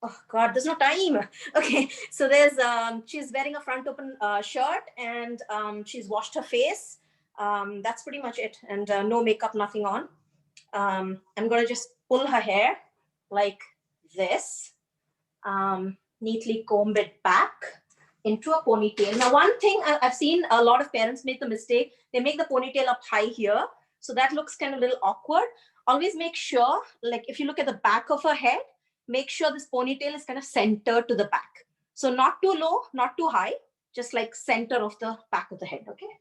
Oh God, there's no time. Okay, so there's she's wearing a front open shirt, and she's washed her face. That's pretty much it, and no makeup, nothing on. I'm gonna just pull her hair like this, neatly comb it back into a ponytail. Now, one thing I've seen a lot of parents make the mistake, they make the ponytail up high here, so that looks kind of a little awkward. Always make sure, like if you look at the back of her head, make sure this ponytail is kind of centered to the back. So not too low, not too high, just like center of the back of the head, okay?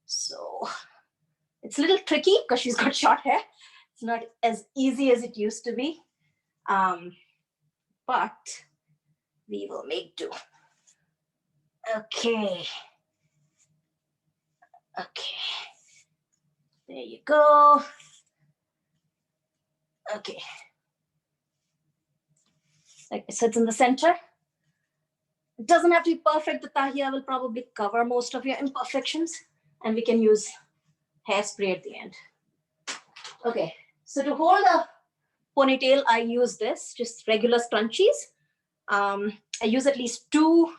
So it's a little tricky because she's got short hair. It's not as easy as it used to be, but we will make do. Okay. Okay. There you go. Okay. Like it sits in the center. It doesn't have to be perfect. The tahiya will probably cover most of your imperfections, and we can use hairspray at the end. Okay, so to hold a ponytail, I use this, just regular scrunchies. I use at least 2,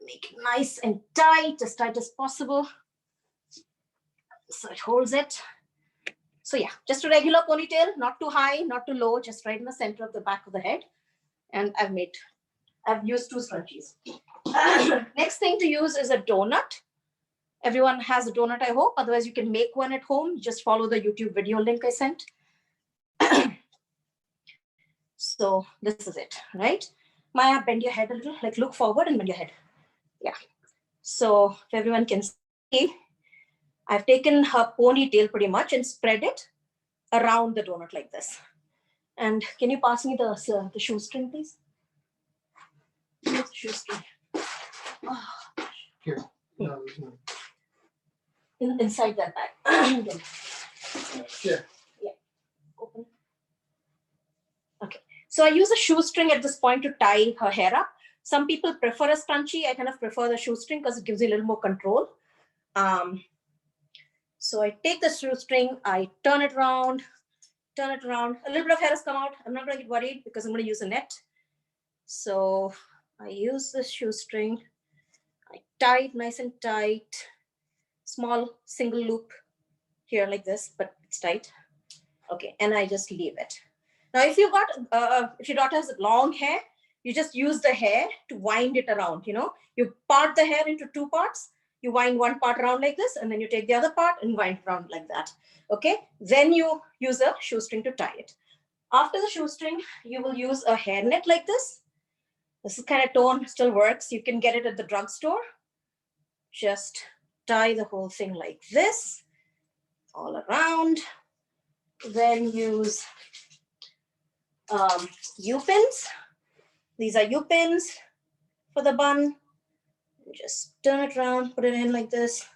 make it nice and tight as possible. So it holds it. So yeah, just a regular ponytail, not too high, not too low, just right in the center of the back of the head. And I've used 2 scrunchies. Next thing to use is a donut. Everyone has a donut, I hope. Otherwise, you can make one at home. Just follow the YouTube video link I sent. So this is it, right? Maya, bend your head a little, like look forward and bend your head. Yeah. So if everyone can see, I've taken her ponytail pretty much and spread it around the donut like this. And can you pass me the shoestring, please? The shoestring. Oh. Here. No, no. Inside that bag. Yeah. Yeah. Open. Okay. So I use a shoestring at this point to tie her hair up. Some people prefer a scrunchie. I kind of prefer the shoestring because it gives you a little more control. So I take the shoestring, I turn it around. A little bit of hair has come out. I'm not going to get worried because I'm going to use a net. So I use the shoestring. I tie it nice and tight. Small single loop here like this, but it's tight. Okay, and I just leave it. Now, if you got, if your daughter has long hair, you just use the hair to wind it around. You know, you part the hair into 2 parts. You wind one part around like this, and then you take the other part and wind around like that. Okay, then you use a shoestring to tie it. After the shoestring, you will use a hairnet like this. This is kind of tone, still works. You can get it at the drugstore. Just tie the whole thing like this, all around. Then use U-pins. These are U-pins for the bun. Just turn it around, put it in like this.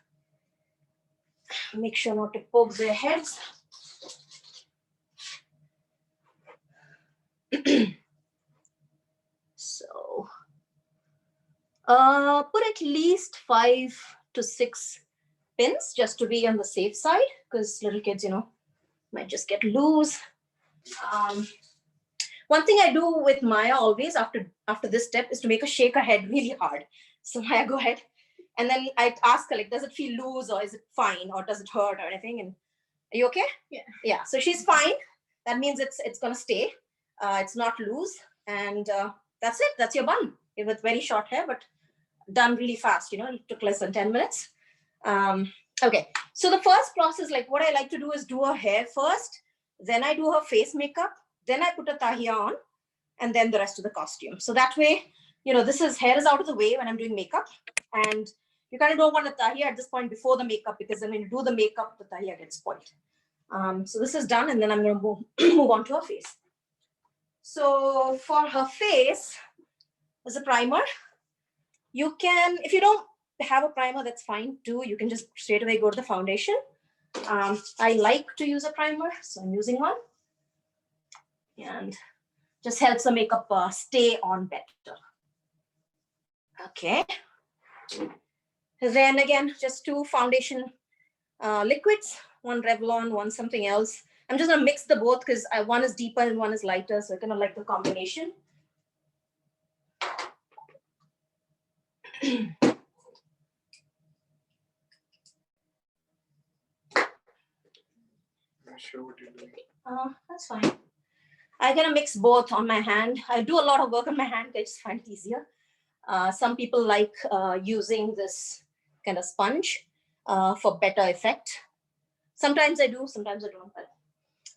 Make sure not to poke their heads. So put at least 5 to 6 pins just to be on the safe side, because little kids, you know, might just get loose. One thing I do with Maya always after this step is to make her shake her head really hard. So Maya, go ahead. And then I ask her, like, does it feel loose or is it fine or does it hurt or anything? And are you okay? Yeah. Yeah. So she's fine. That means it's gonna stay. It's not loose, and that's it. That's your bun. With very short hair, but done really fast. You know, it took less than 10 minutes. Okay. So the first process, like what I like to do is do her hair first, then I do her face makeup, then I put a tahiya on, and then the rest of the costume. So that way, you know, hair is out of the way when I'm doing makeup, and you kind of don't want the tahiya at this point before the makeup, because then when you do the makeup, the tahiya gets spoiled. So this is done, and then I'm going to move on to her face. So for her face, there's a primer. You can, if you don't have a primer, that's fine too. You can just straight away go to the foundation. I like to use a primer, so I'm using one. And just helps the makeup stay on better. Okay. Then again, just 2 foundation liquids, one Revlon, one something else. I'm just gonna mix the both because one is deeper and one is lighter, so I kind of like the combination. Not sure what you're doing. That's fine. I'm gonna mix both on my hand. I do a lot of work on my hand. I just find it easier. Some people like using this kind of sponge for better effect. Sometimes I do, sometimes I don't, but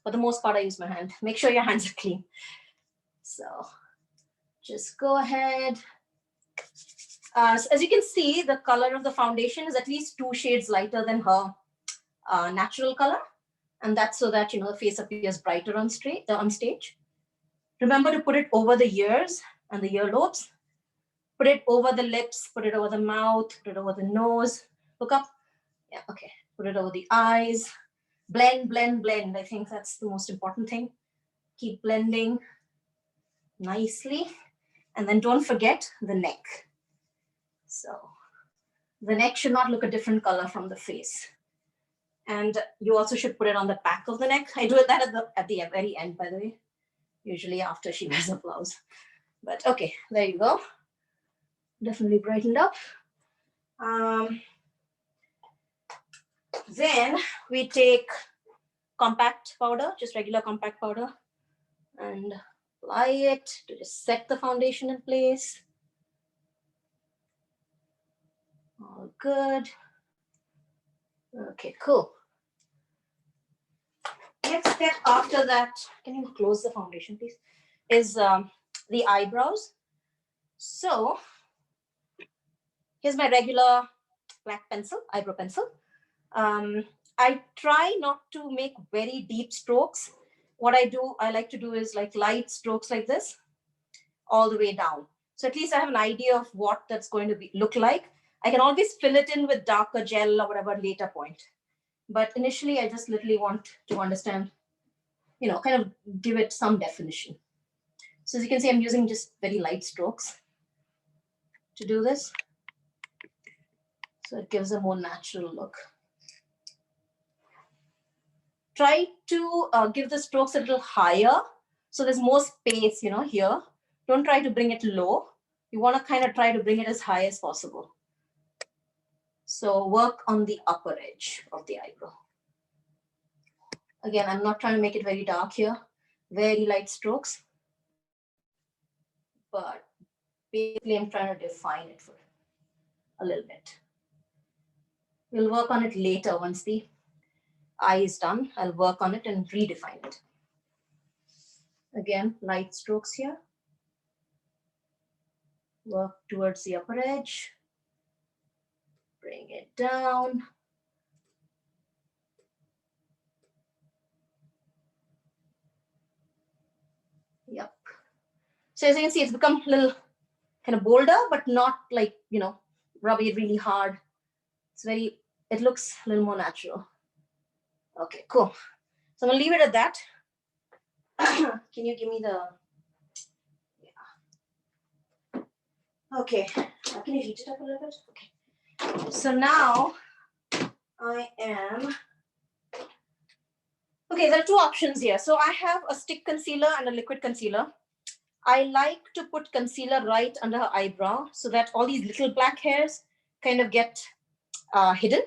for the most part, I use my hand. Make sure your hands are clean. So just go ahead. So as you can see, the color of the foundation is at least 2 shades lighter than her natural color. And that's so that, the face appears brighter on stage. Remember to put it over the ears and the earlobes. Put it over the lips, put it over the mouth, put it over the nose. Look up. Yeah, okay. Put it over the eyes. Blend, blend, blend. I think that's the most important thing. Keep blending nicely. And then don't forget the neck. So the neck should not look a different color from the face. And you also should put it on the back of the neck. I do that at the very end, by the way, usually after she wears a blouse. But okay, there you go. Definitely brightened up. Then we take compact powder, just regular compact powder, and apply it to just set the foundation in place. All good. Okay, cool. Next step after that, can you close the foundation, please? Is the eyebrows. So here's my regular black pencil, eyebrow pencil. I try not to make very deep strokes. What I like to do is like light strokes like this, all the way down. So at least I have an idea of what that's going to look like. I can always fill it in with darker gel or whatever later point. But initially, I just literally want to understand, kind of give it some definition. So as you can see, I'm using just very light strokes to do this. So it gives a more natural look. Try to give the strokes a little higher. So there's more space, here. Don't try to bring it low. You want to kind of try to bring it as high as possible. So work on the upper edge of the eyebrow. Again, I'm not trying to make it very dark here. Very light strokes. But basically, I'm trying to define it for a little bit. We'll work on it later once the eye is done. I'll work on it and redefine it. Again, light strokes here. Work towards the upper edge. Bring it down. Yep. So as you can see, it's become a little kind of bolder, but not like, rubbing it really hard. It looks a little more natural. Okay, cool. So I'm gonna leave it at that. Can you give me the, yeah. Okay, can you heat it up a little bit? Okay. So now I am, okay, there are 2 options here. So I have a stick concealer and a liquid concealer. I like to put concealer right under her eyebrow so that all these little black hairs kind of get hidden.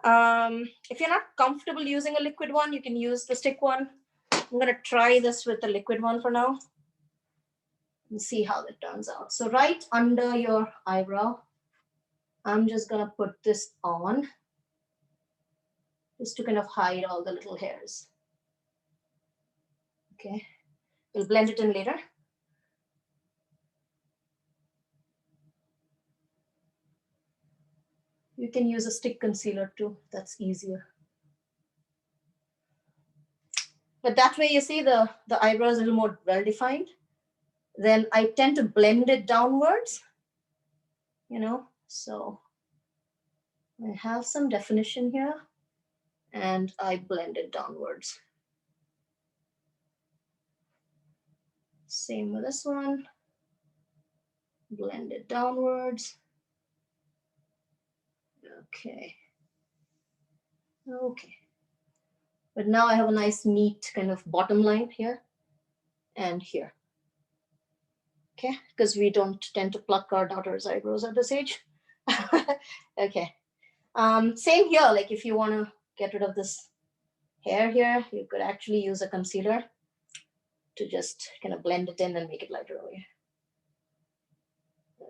If you're not comfortable using a liquid one, you can use the stick one. I'm gonna try this with the liquid one for now and see how that turns out. So right under your eyebrow, I'm just gonna put this on just to kind of hide all the little hairs. Okay, we'll blend it in later. You can use a stick concealer too, that's easier. But that way, you see the eyebrow is a little more well-defined. Then I tend to blend it downwards, so I have some definition here and I blend it downwards. Same with this one. Blend it downwards. Okay. Okay. But now I have a nice neat kind of bottom line here and here. Okay, because we don't tend to pluck our daughter's eyebrows at this age. Okay. Same here, like if you want to get rid of this hair here, you could actually use a concealer to just kind of blend it in and make it lighter over here.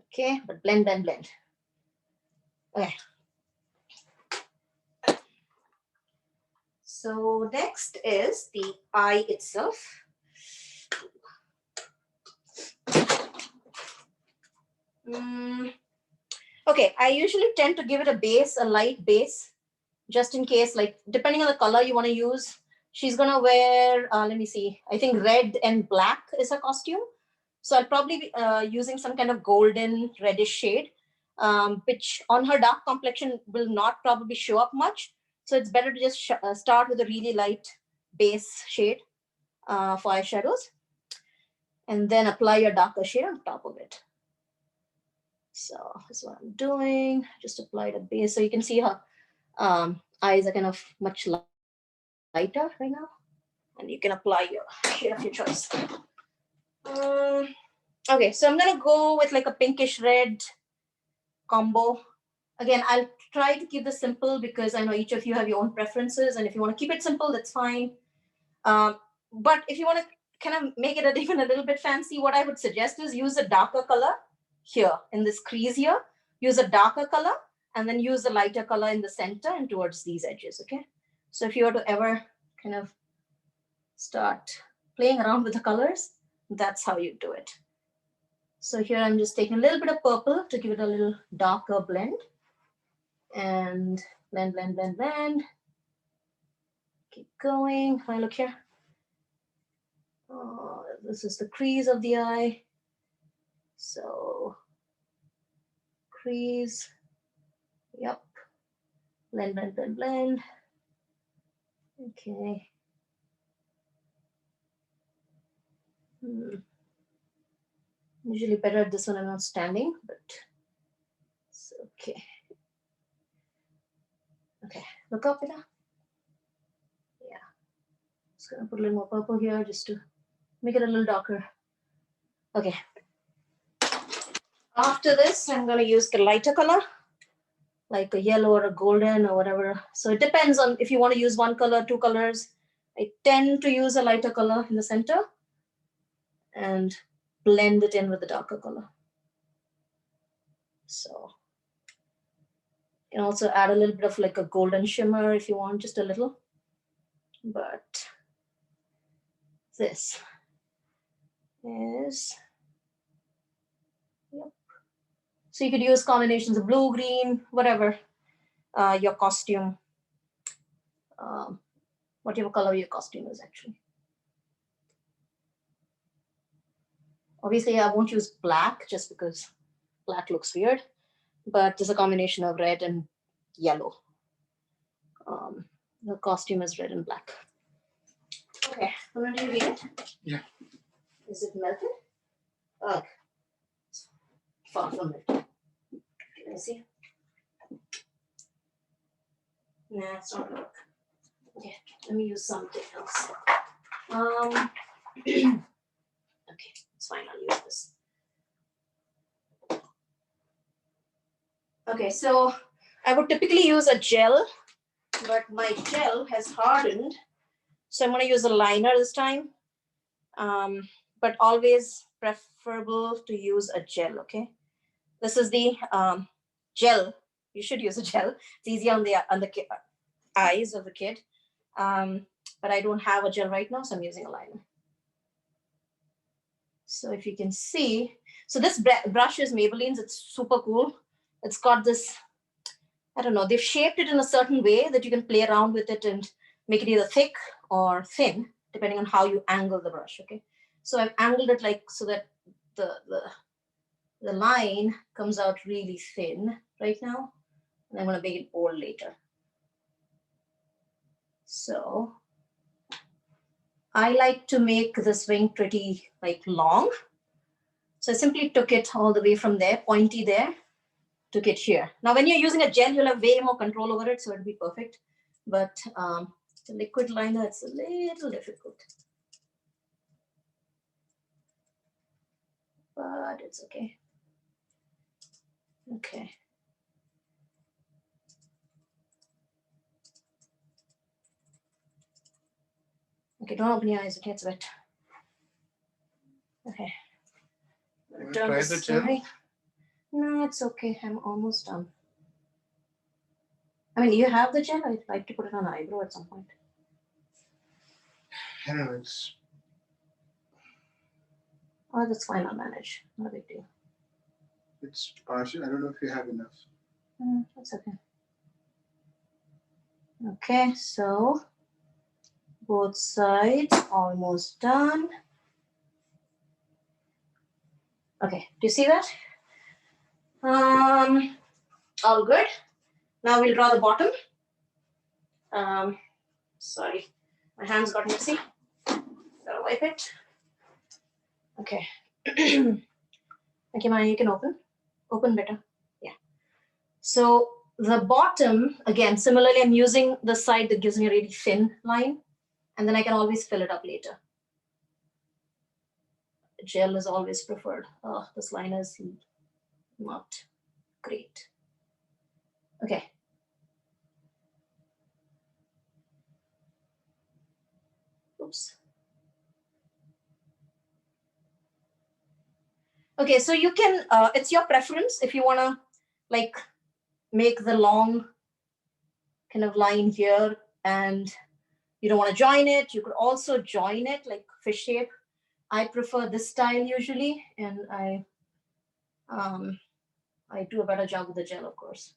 Okay, but blend, blend, blend. Okay. So next is the eye itself. Okay, I usually tend to give it a base, a light base, just in case, like depending on the color you want to use. She's gonna wear, let me see, I think red and black is her costume. So I'll probably be using some kind of golden reddish shade, which on her dark complexion will not probably show up much. So it's better to just start with a really light base shade for eyeshadows, and then apply your darker shade on top of it. So that's what I'm doing. Just apply the base. So you can see her eyes are kind of much lighter right now. And you can apply your shade of your choice. Okay, so I'm gonna go with like a pinkish red combo. Again, I'll try to keep this simple because I know each of you have your own preferences, and if you want to keep it simple, that's fine. But if you want to kind of make it even a little bit fancy, what I would suggest is use a darker color here in this crease here. Use a darker color and then use a lighter color in the center and towards these edges, okay? So if you were to ever kind of start playing around with the colors, that's how you do it. So here I'm just taking a little bit of purple to give it a little darker blend. And blend, blend, blend, blend. Keep going. If I look here. Oh, this is the crease of the eye. So crease. Yep. Blend, blend, blend, blend. Okay. Usually better at this one, I'm not standing, but it's okay. Okay, look up, Pita. Yeah. Just gonna put a little more purple here just to make it a little darker. Okay. After this, I'm gonna use the lighter color, like a yellow or a golden or whatever. So it depends on if you want to use one color, two colors. I tend to use a lighter color in the center and blend it in with the darker color. So you can also add a little bit of like a golden shimmer if you want, just a little. But this is, yep. So you could use combinations of blue, green, whatever your costume, whatever color your costume is actually. Obviously, I won't use black just because black looks weird, but there's a combination of red and yellow. The costume is red and black. Okay, I'm do you read it? Yeah. Is it melted? Oh, far from it. Can I see? Nah, it's not gonna work. Okay, let me use something else. Okay, it's fine, I'll use this. Okay, so I would typically use a gel, but my gel has hardened. So I'm gonna use a liner this time, but always preferable to use a gel, okay? This is the gel. You should use a gel. It's easier on the eyes of the kid. But I don't have a gel right now, so I'm using a liner. So if you can see, so this brush is Maybelline's. It's super cool. It's got this, I don't know, they've shaped it in a certain way that you can play around with it and make it either thick or thin, depending on how you angle the brush, okay? So I've angled it like so that the line comes out really thin right now, and I'm gonna make it bold later. So I like to make this wing pretty like long. So I simply took it all the way from there, pointy there, took it here. Now, when you're using a gel, you'll have way more control over it, so it'll be perfect. But The liquid liner, it's a little difficult. But it's okay. Okay. Okay, don't open your eyes, okay, it's wet. Okay. Try the gel? No, it's okay. I'm almost done. I mean, you have the gel. I'd like to put it on the eyebrow at some point. I don't know, it's... Oh, that's fine. I'll manage. Not a big deal. It's partial. I don't know if you have enough. That's okay. Okay, so both sides almost done. Okay, do you see that? All good. Now we'll draw the bottom. Sorry, my hands got messy. Gotta wipe it. Okay. Okay, Maya, you can open. Open better. Yeah. So the bottom, again, similarly, I'm using the side that gives me a really thin line, and then I can always fill it up later. Gel is always preferred. Oh, this line is not great. Okay. Oops. Okay, so you can, it's your preference if you want to like make the long kind of line here and you don't want to join it. You could also join it like fish shape. I prefer this style usually, and I do a better job with the gel, of course.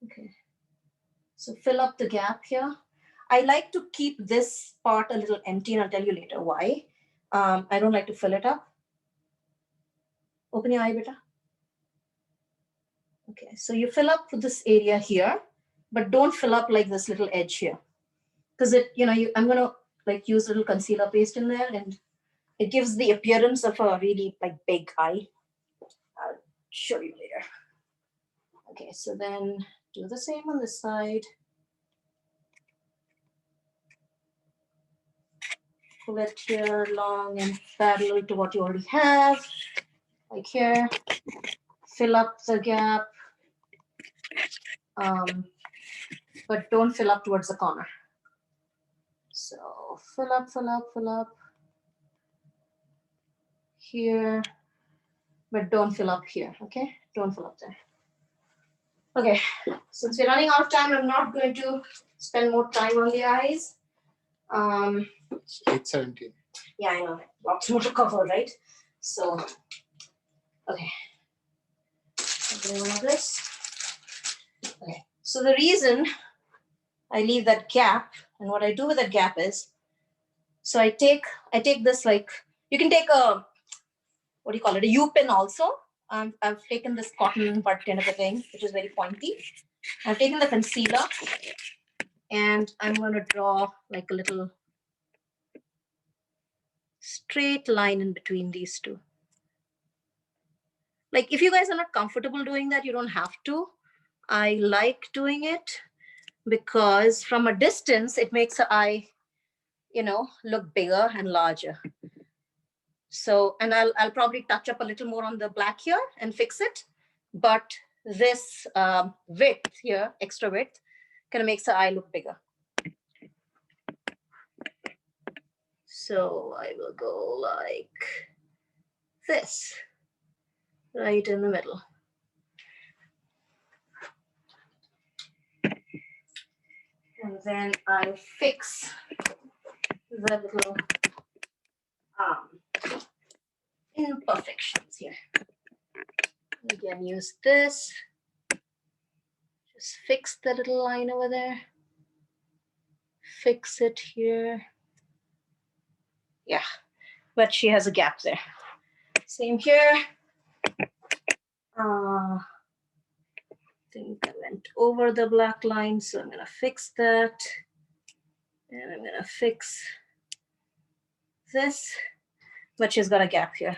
Okay, so fill up the gap here. I like to keep this part a little empty, and I'll tell you later why. I don't like to fill it up. Open your eye, beta. Okay, so you fill up this area here, but don't fill up like this little edge here, because it, I'm gonna like use a little concealer paste in there, and it gives the appearance of a really like big eye. I'll show you later. Okay, so then do the same on this side. Pull it here long and parallel to what you already have, like here. Fill up the gap, but don't fill up towards the corner. So fill up, fill up, fill up here, but don't fill up here, okay? Don't fill up there. Okay, since we're running out of time, I'm not going to spend more time on the eyes. It's 8:17. Yeah, I know. Lots more to cover, right? So, okay. This. Okay. So the reason I leave that gap, and what I do with that gap is, so I take this, like, you can take a, what do you call it, a U-pin also. I've taken this cotton bud kind of a thing, which is very pointy. I've taken the concealer, and I'm going to draw like a little straight line in between these two. Like, if you guys are not comfortable doing that, you don't have to. I like doing it because from a distance, it makes the eye, look bigger and larger. So, and I'll probably touch up a little more on the black here and fix it. But this width here, extra width, kind of makes the eye look bigger. So I will go like this, right in the middle. And then I fix the little imperfections here. Again, use this. Just fix the little line over there. Fix it here. Yeah, but she has a gap there. Same here. I think I went over the black line, so I'm gonna fix that. And I'm gonna fix this, but she's got a gap here.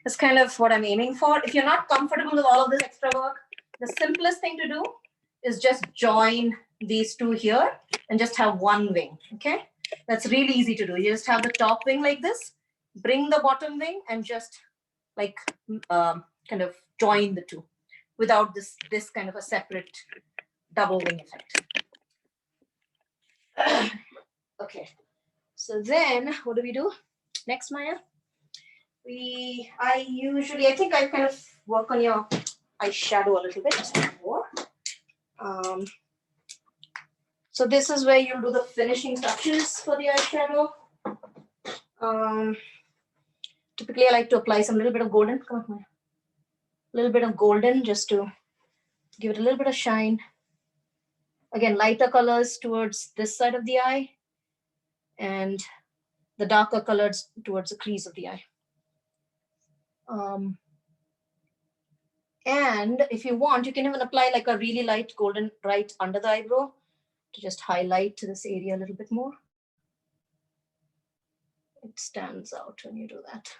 That's kind of what I'm aiming for. If you're not comfortable with all of this extra work, the simplest thing to do is just join these two here and just have one wing, okay? That's really easy to do. You just have the top wing like this, bring the bottom wing and just like kind of join the two without this kind of a separate double wing effect. Okay, so then what do we do next, Maya? I think I kind of work on your eyeshadow a little bit more. So this is where you'll do the finishing touches for the eyeshadow. Typically I like to apply some little bit of golden. Come on, Maya. A little bit of golden just to give it a little bit of shine. Again, lighter colors towards this side of the eye and the darker colors towards the crease of the eye. And if you want, you can even apply like a really light golden right under the eyebrow to just highlight this area a little bit more. It stands out when you do that.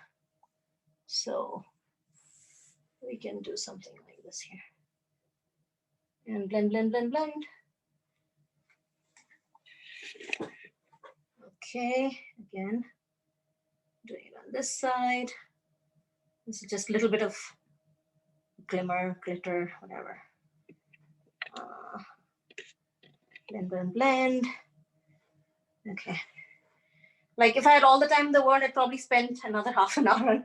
So we can do something like this here. And blend, blend, blend, blend. Okay, again, doing it on this side. This is just a little bit of glimmer, glitter, whatever. Blend, blend, blend. Okay. Like if I had all the time in the world, I'd probably spend another half an hour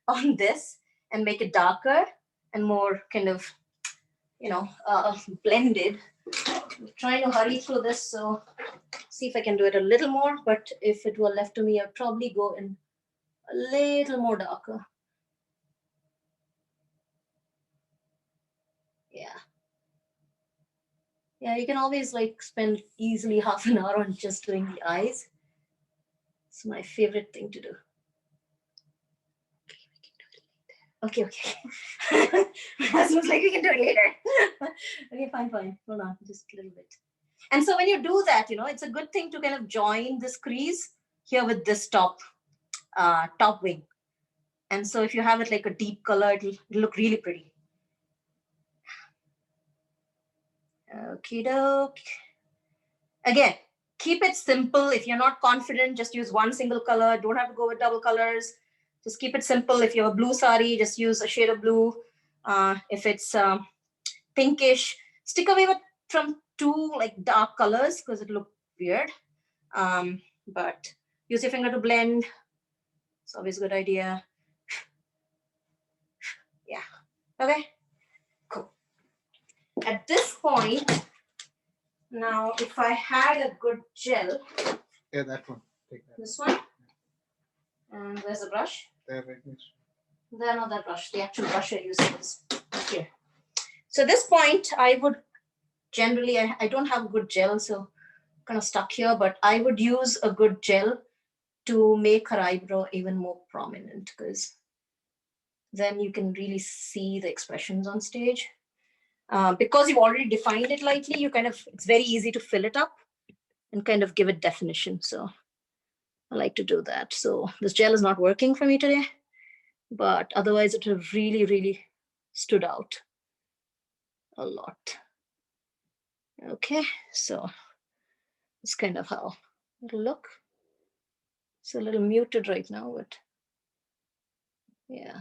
on this and make it darker and more kind of, blended. I'm trying to hurry through this, so see if I can do it a little more, but if it were left to me, I'd probably go in a little more darker. Yeah, you can always like spend easily half an hour on just doing the eyes. It's my favorite thing to do. Okay. My husband's like, we can do it later. Okay, fine. Hold on, just a little bit. And so when you do that, it's a good thing to kind of join this crease here with this top wing. And so if you have it like a deep color, it'll look really pretty. Okie doke. Again, keep it simple. If you're not confident, just use one single color. Don't have to go with double colors. Just keep it simple. If you have a blue sari, just use a shade of blue. If it's pinkish, stick away from two like dark colors because it looks weird. But use your finger to blend. It's always a good idea. Yeah. Okay. Cool. At this point, now if I had a good gel. Yeah, that one. Take that. This one. And where's the brush? There, right next. There, not that brush. The actual brush I use is here. So at this point, I would generally, I don't have a good gel, so kind of stuck here, but I would use a good gel to make her eyebrow even more prominent, because then you can really see the expressions on stage. Because you've already defined it lightly, it's very easy to fill it up and kind of give it definition. So I like to do that. So this gel is not working for me today, but otherwise it have really, really stood out a lot. Okay, so it's kind of how it'll look. It's a little muted right now, but yeah.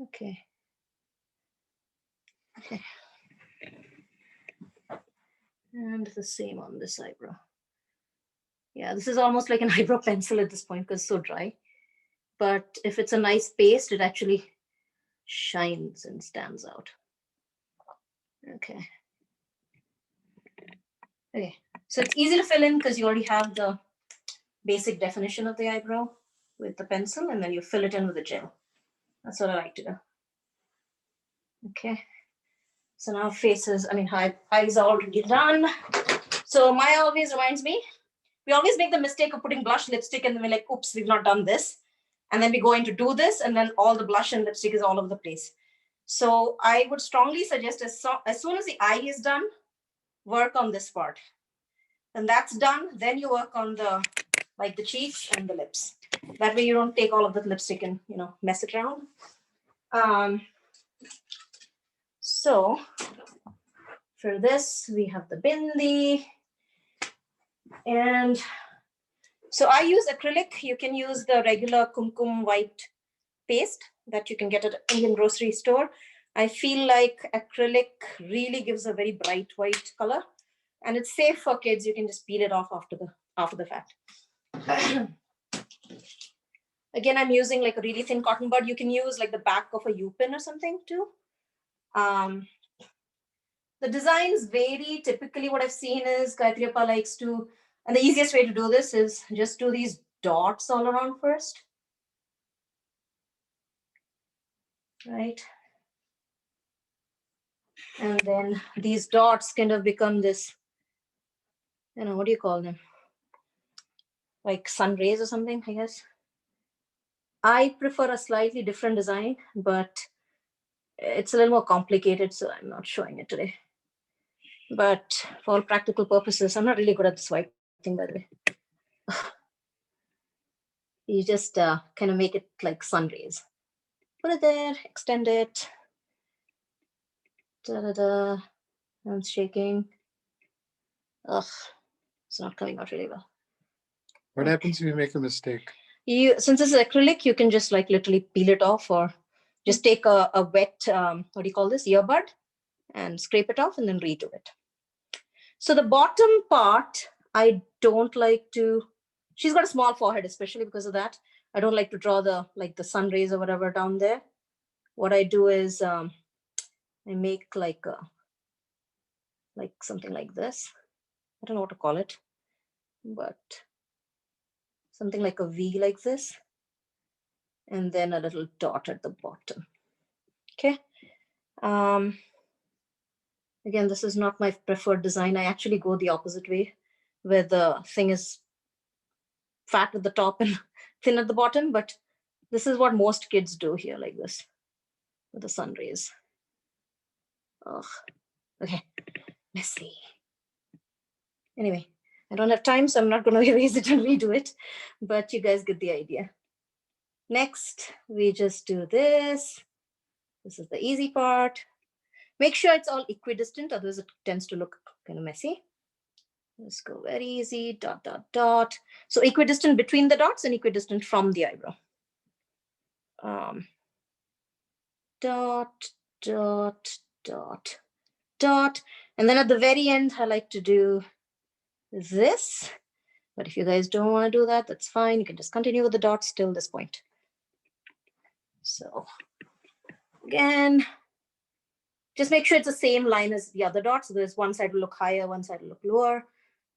Okay. And the same on this eyebrow. Yeah, this is almost like an eyebrow pencil at this point because it's so dry. But if it's a nice paste, it actually shines and stands out. Okay. Okay, so it's easy to fill in because you already have the basic definition of the eyebrow with the pencil, and then you fill it in with the gel. That's what I like to do. Okay, so now eyes are already done. So Maya always reminds me, we always make the mistake of putting blush, lipstick, and then we're like, oops, we've not done this. And then we go in to do this, and then all the blush and lipstick is all over the place. So I would strongly suggest as soon as the eye is done, work on this part. And that's done, then you work on the cheeks and the lips. That way you don't take all of the lipstick and mess it around. So for this, we have the bindi. And so I use acrylic. You can use the regular kumkum white paste that you can get at an Indian grocery store. I feel like acrylic really gives a very bright white color, and it's safe for kids. You can just peel it off after the fact. Again, I'm using like a really thin cotton bud. You can use like the back of a U-pin or something too. The designs vary. Typically what I've seen is Gayatri Appa likes to, and the easiest way to do this is just do these dots all around first. Right? And then these dots kind of become this, you know, what do you call them? Like sun rays or something, I guess. I prefer a slightly different design, but it's a little more complicated, so I'm not showing it today. But for all practical purposes, I'm not really good at this white thing, by the way. You just kind of make it like sun rays. Put it there, extend it. Da-da-da. I'm shaking. Ugh, it's not coming out really well. What happens if you make a mistake? Since this is acrylic, you can just like literally peel it off, or just take a wet, what do you call this, earbud, and scrape it off and then redo it. So the bottom part, I don't like to, she's got a small forehead, especially because of that. I don't like to draw the sun rays or whatever down there. What I do is I make like something like this. I don't know what to call it, but something like a V like this. And then a little dot at the bottom. Okay. Again, this is not my preferred design. I actually go the opposite way, where the thing is fat at the top and thin at the bottom, but this is what most kids do here, like this, with the sun rays. Oh, okay, messy. Anyway, I don't have time, so I'm not going to erase it and redo it, but you guys get the idea. Next, we just do this. This is the easy part. Make sure it's all equidistant, otherwise it tends to look kind of messy. Let's go very easy, dot, dot, dot. So equidistant between the dots and equidistant from the eyebrow. Dot, dot, dot, dot. And then at the very end, I like to do this. But if you guys don't want to do that, that's fine. You can just continue with the dots till this point. So again, just make sure it's the same line as the other dots. So there's one side will look higher, one side will look lower.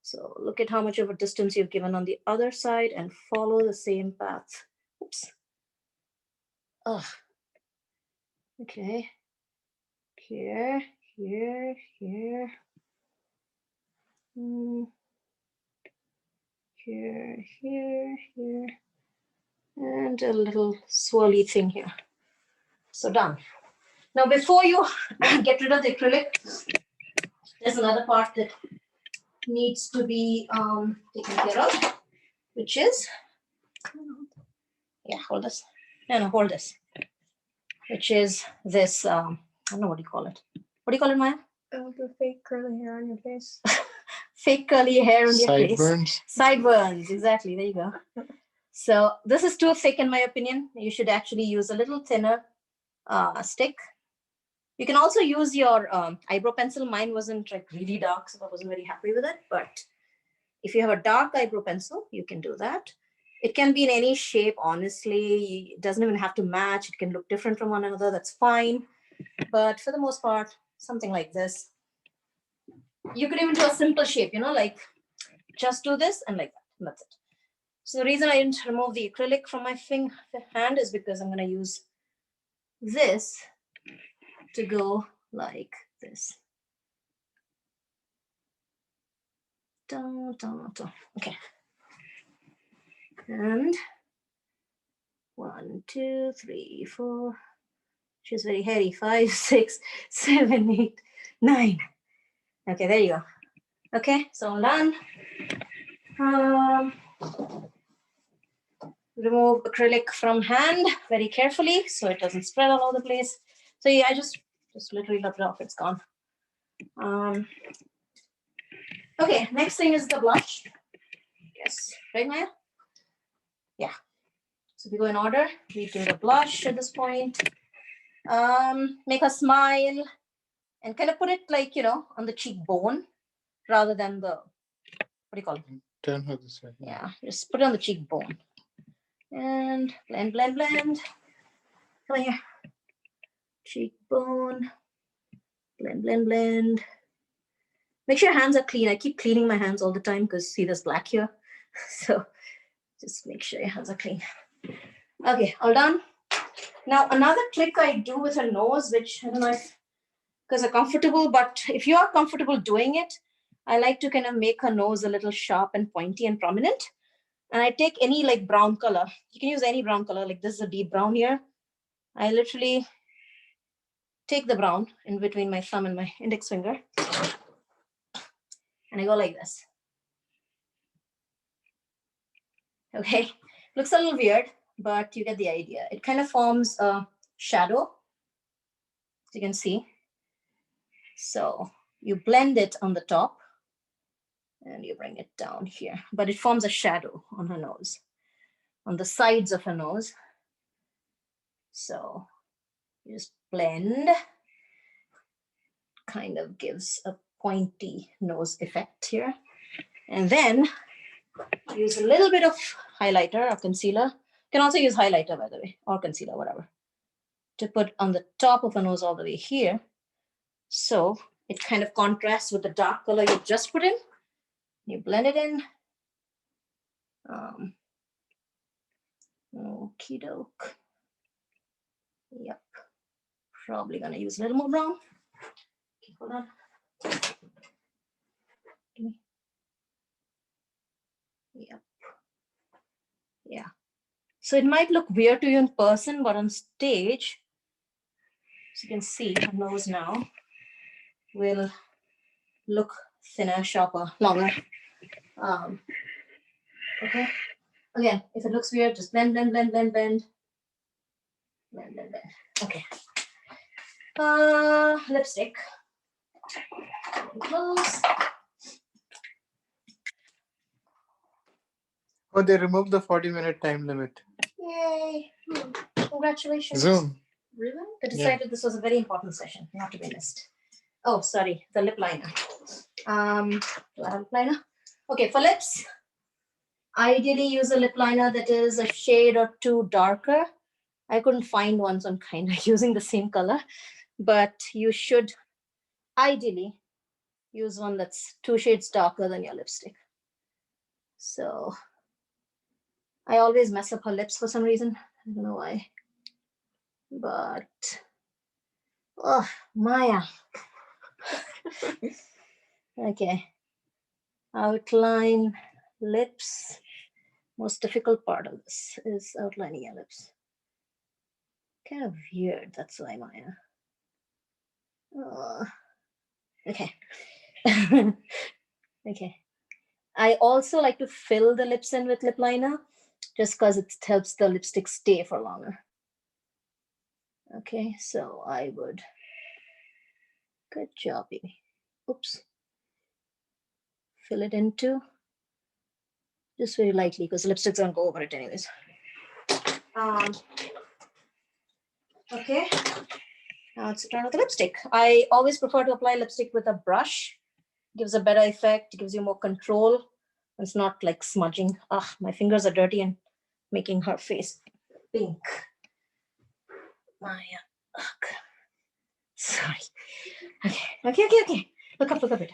So look at how much of a distance you've given on the other side and follow the same path. Oops. Oh. Okay. Here, here, here. Here, here, here. And a little swirly thing here. So done. Now, before you get rid of the acrylic, there's another part that needs to be taken care of, which is, yeah, hold this. No, hold this. Which is this, I don't know what do you call it. What do you call it, Maya? The fake curly hair on your face. Fake curly hair on your face. Sideburns. Sideburns, exactly. There you go. So this is too thick in my opinion. You should actually use a little thinner stick. You can also use your eyebrow pencil. Mine wasn't like really dark, so I wasn't very happy with it. But if you have a dark eyebrow pencil, you can do that. It can be in any shape, honestly. It doesn't even have to match. It can look different from one another. That's fine. But for the most part, something like this. You could even do a simple shape, you know, like just do this and like that. And that's it. So the reason I didn't remove the acrylic from my hand is because I'm going to use this to go like this. Dun, dun, dun. Okay. And 1, 2, 3, 4. She's very hairy. 5, 6, 7, 8, 9. Okay, there you go. Okay, so I'm done. Remove acrylic from hand very carefully so it doesn't spread all over the place. So yeah, I just Just literally rub it off. It's gone. Okay, next thing is the blush. Yes, right, Maya? Yeah. So we go in order. We do the blush at this point. Make a smile and kind of put it like, on the cheekbone rather than the, what do you call it? Turn her this way. Yeah, just put it on the cheekbone. And blend, blend, blend. Come on here. Cheekbone. Blend, blend, blend. Make sure your hands are clean. I keep cleaning my hands all the time because see there's black here. So just make sure your hands are clean. Okay, all done. Now another trick I do with a nose, which I don't know if because I'm comfortable, but if you are comfortable doing it, I like to kind of make her nose a little sharp and pointy and prominent. And I take any like brown color. You can use any brown color. Like this is a deep brown here. I literally take the brown in between my thumb and my index finger. And I go like this. Okay, looks a little weird, but you get the idea. It kind of forms a shadow, as you can see. So you blend it on the top and you bring it down here, but it forms a shadow on her nose, on the sides of her nose. So you just blend, kind of gives a pointy nose effect here. And then use a little bit of highlighter or concealer. You can also use highlighter, by the way, or concealer, whatever, to put on the top of her nose all the way here. So it kind of contrasts with the dark color you just put in. You blend it in. Okie doke. Yep. Probably gonna use a little more brown. Okay, hold on. Give me. Yep. Yeah. So it might look weird to you in person, but on stage, as you can see, her nose now will look thinner, sharper, longer. Okay. Again, if it looks weird, just blend, blend, blend, blend, blend. Blend, blend, blend. Okay. Lipstick. Close. Oh, they removed the 40-minute time limit. Yay. Congratulations. Zoom. Really? They decided this was a very important session, not to be missed. Oh, sorry, the lip liner. Do I have a lip liner? Okay, for lips, ideally use a lip liner that is a shade or two darker. I couldn't find one, so I'm kind of using the same color, but you should ideally use one that's 2 shades darker than your lipstick. So I always mess up her lips for some reason. I don't know why. But, oh, Maya. Okay. Outline lips. Most difficult part of this is outlining your lips. Kind of weird, that's why, Maya. Okay. Okay. I also like to fill the lips in with lip liner just because it helps the lipstick stay for longer. Okay, so I would. Good job, baby. Oops. Fill it into. Just very lightly because the lipstick's gonna go over it anyways. Okay. Now it's turn with the lipstick. I always prefer to apply lipstick with a brush. Gives a better effect, gives you more control. It's not like smudging. My fingers are dirty and making her face pink. Maya. Ugh. Sorry. Okay. Look up it.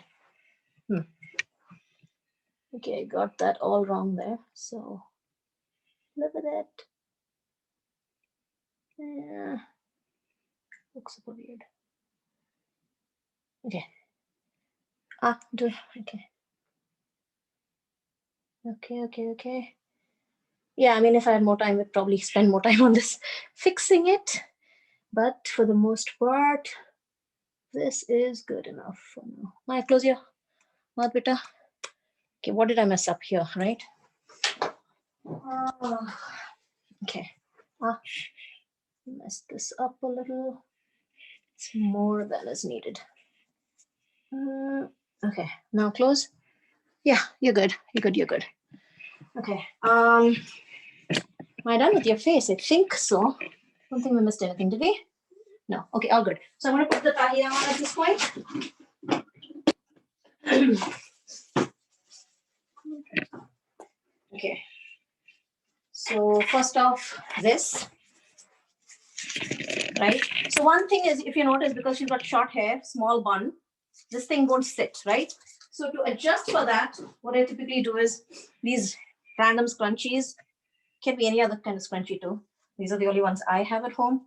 Okay, I got that all wrong there. So look at it. Yeah. Looks super weird. Okay. Okay. Yeah, I mean, if I had more time, I'd probably spend more time on this, fixing it. But for the most part, this is good enough for now. Maya, close your mouth, beta. Okay, what did I mess up here, right? Okay. Mess this up a little. It's more than is needed. Okay, now close. Yeah, you're good. You're good. You're good. Okay. Am I done with your face? I think so. Don't think we missed anything, did we? No. Okay, all good. So I'm going to put the tahira on at this point. Okay. So first off, this, right? So one thing is, if you notice, because she's got short hair, small bun, this thing won't sit, right? So to adjust for that, what I typically do is these random scrunchies, can be any other kind of scrunchie too. These are the only ones I have at home.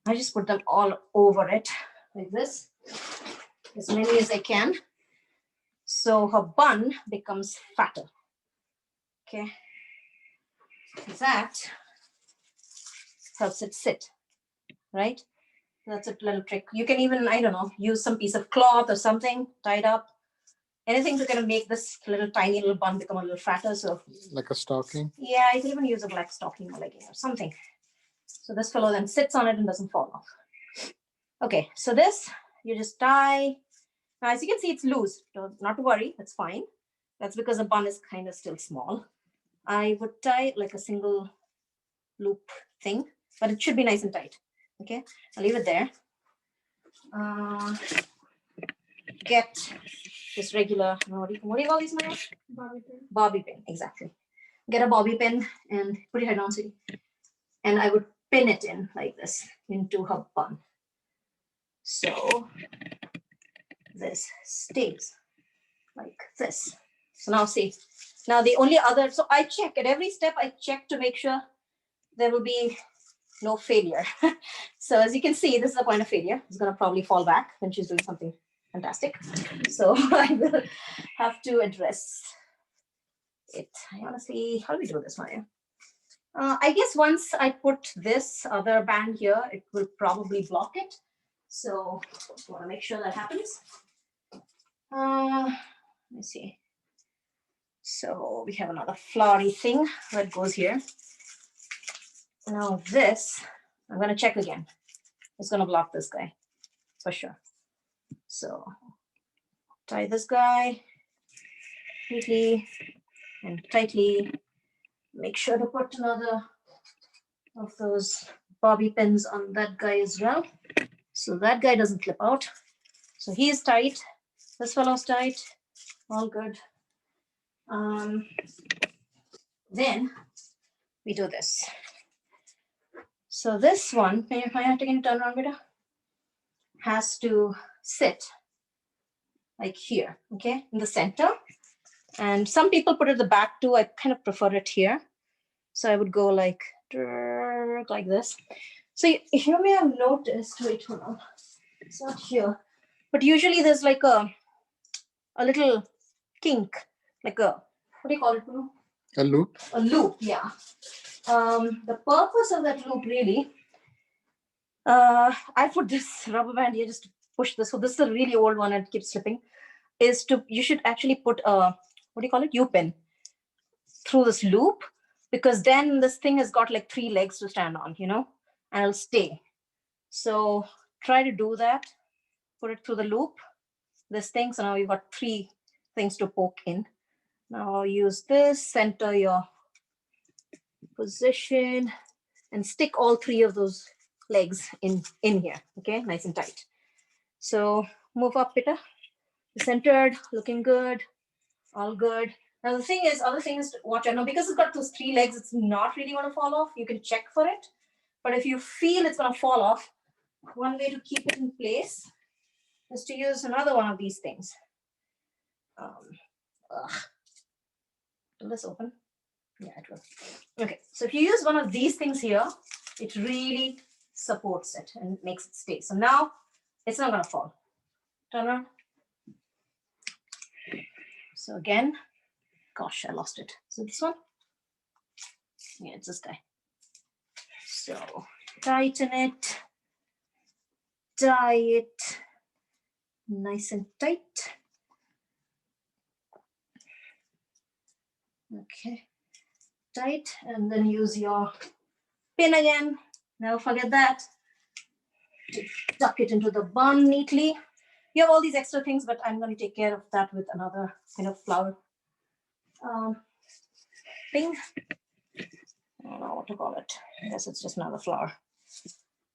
I just put them all over it like this, as many as I can. So her bun becomes fatter. Okay. That helps it sit, right? That's a little trick. You can even, I don't know, use some piece of cloth or something, tied up. Anything to kind of make this little tiny little bun become a little fatter. So like a stocking? Yeah, you can even use a black stocking or legging or something. So this fellow then sits on it and doesn't fall off. Okay, so this, you just tie. Now, as you can see, it's loose. Not to worry, that's fine. That's because the bun is kind of still small. I would tie like a single loop thing, but it should be nice and tight. Okay, I'll leave it there. Get just regular, what do you call these, Maya? Bobby pin. Bobby pin, exactly. Get a bobby pin and put your head down, Siri. And I would pin it in like this into her bun. So this stays like this. So now see, now the only other, so I check at every step, I check to make sure there will be no failure. So as you can see, this is the point of failure. It's going to probably fall back when she's doing something fantastic. So I will have to address it. I honestly, how do we do this, Maya? I guess once I put this other band here, it will probably block it. So I want to make sure that happens. Let me see. So we have another flowery thing that goes here. Now this, I'm going to check again. It's going to block this guy for sure. So tie this guy neatly and tightly. Make sure to put another of those bobby pins on that guy as well, so that guy doesn't flip out. So he's tight. This fellow's tight. All good. Then we do this. So this one, can you turn around, Beta? Has to sit like here, okay, in the center. And some people put it at the back too. I kind of prefer it here. So I would go like this. So you may have noticed, wait, hold on. It's not here. But usually there's like a little kink, like a, what do you call it? A loop? A loop, yeah. The purpose of that loop really, I put this rubber band here just to push this. So this is a really old one and it keeps slipping. You should actually put a, what do you call it? U-pin through this loop, because then this thing has got like 3 legs to stand on, and it'll stay. So try to do that. Put it through the loop, this thing. So now you've got 3 things to poke in. Now use this, center your position and stick all 3 of those legs in here. Okay, nice and tight. So move up, Peter. Centered, looking good, all good. Now the other thing is to watch out. Now because it's got those 3 legs, it's not really going to fall off. You can check for it. But if you feel it's going to fall off, one way to keep it in place is to use another one of these things. Will this open? Yeah, it will. Okay, so if you use one of these things here, it really supports it and makes it stay. So now it's not going to fall. Turn around. So again, gosh, I lost it. So this one? Yeah, it's this guy. So tighten it, tie it nice and tight. Okay, tight, and then use your pin again. Never forget that. to tuck it into the bun neatly. You have all these extra things, but I'm going to take care of that with another kind of flower thing. I don't know what to call it. I guess it's just another flower.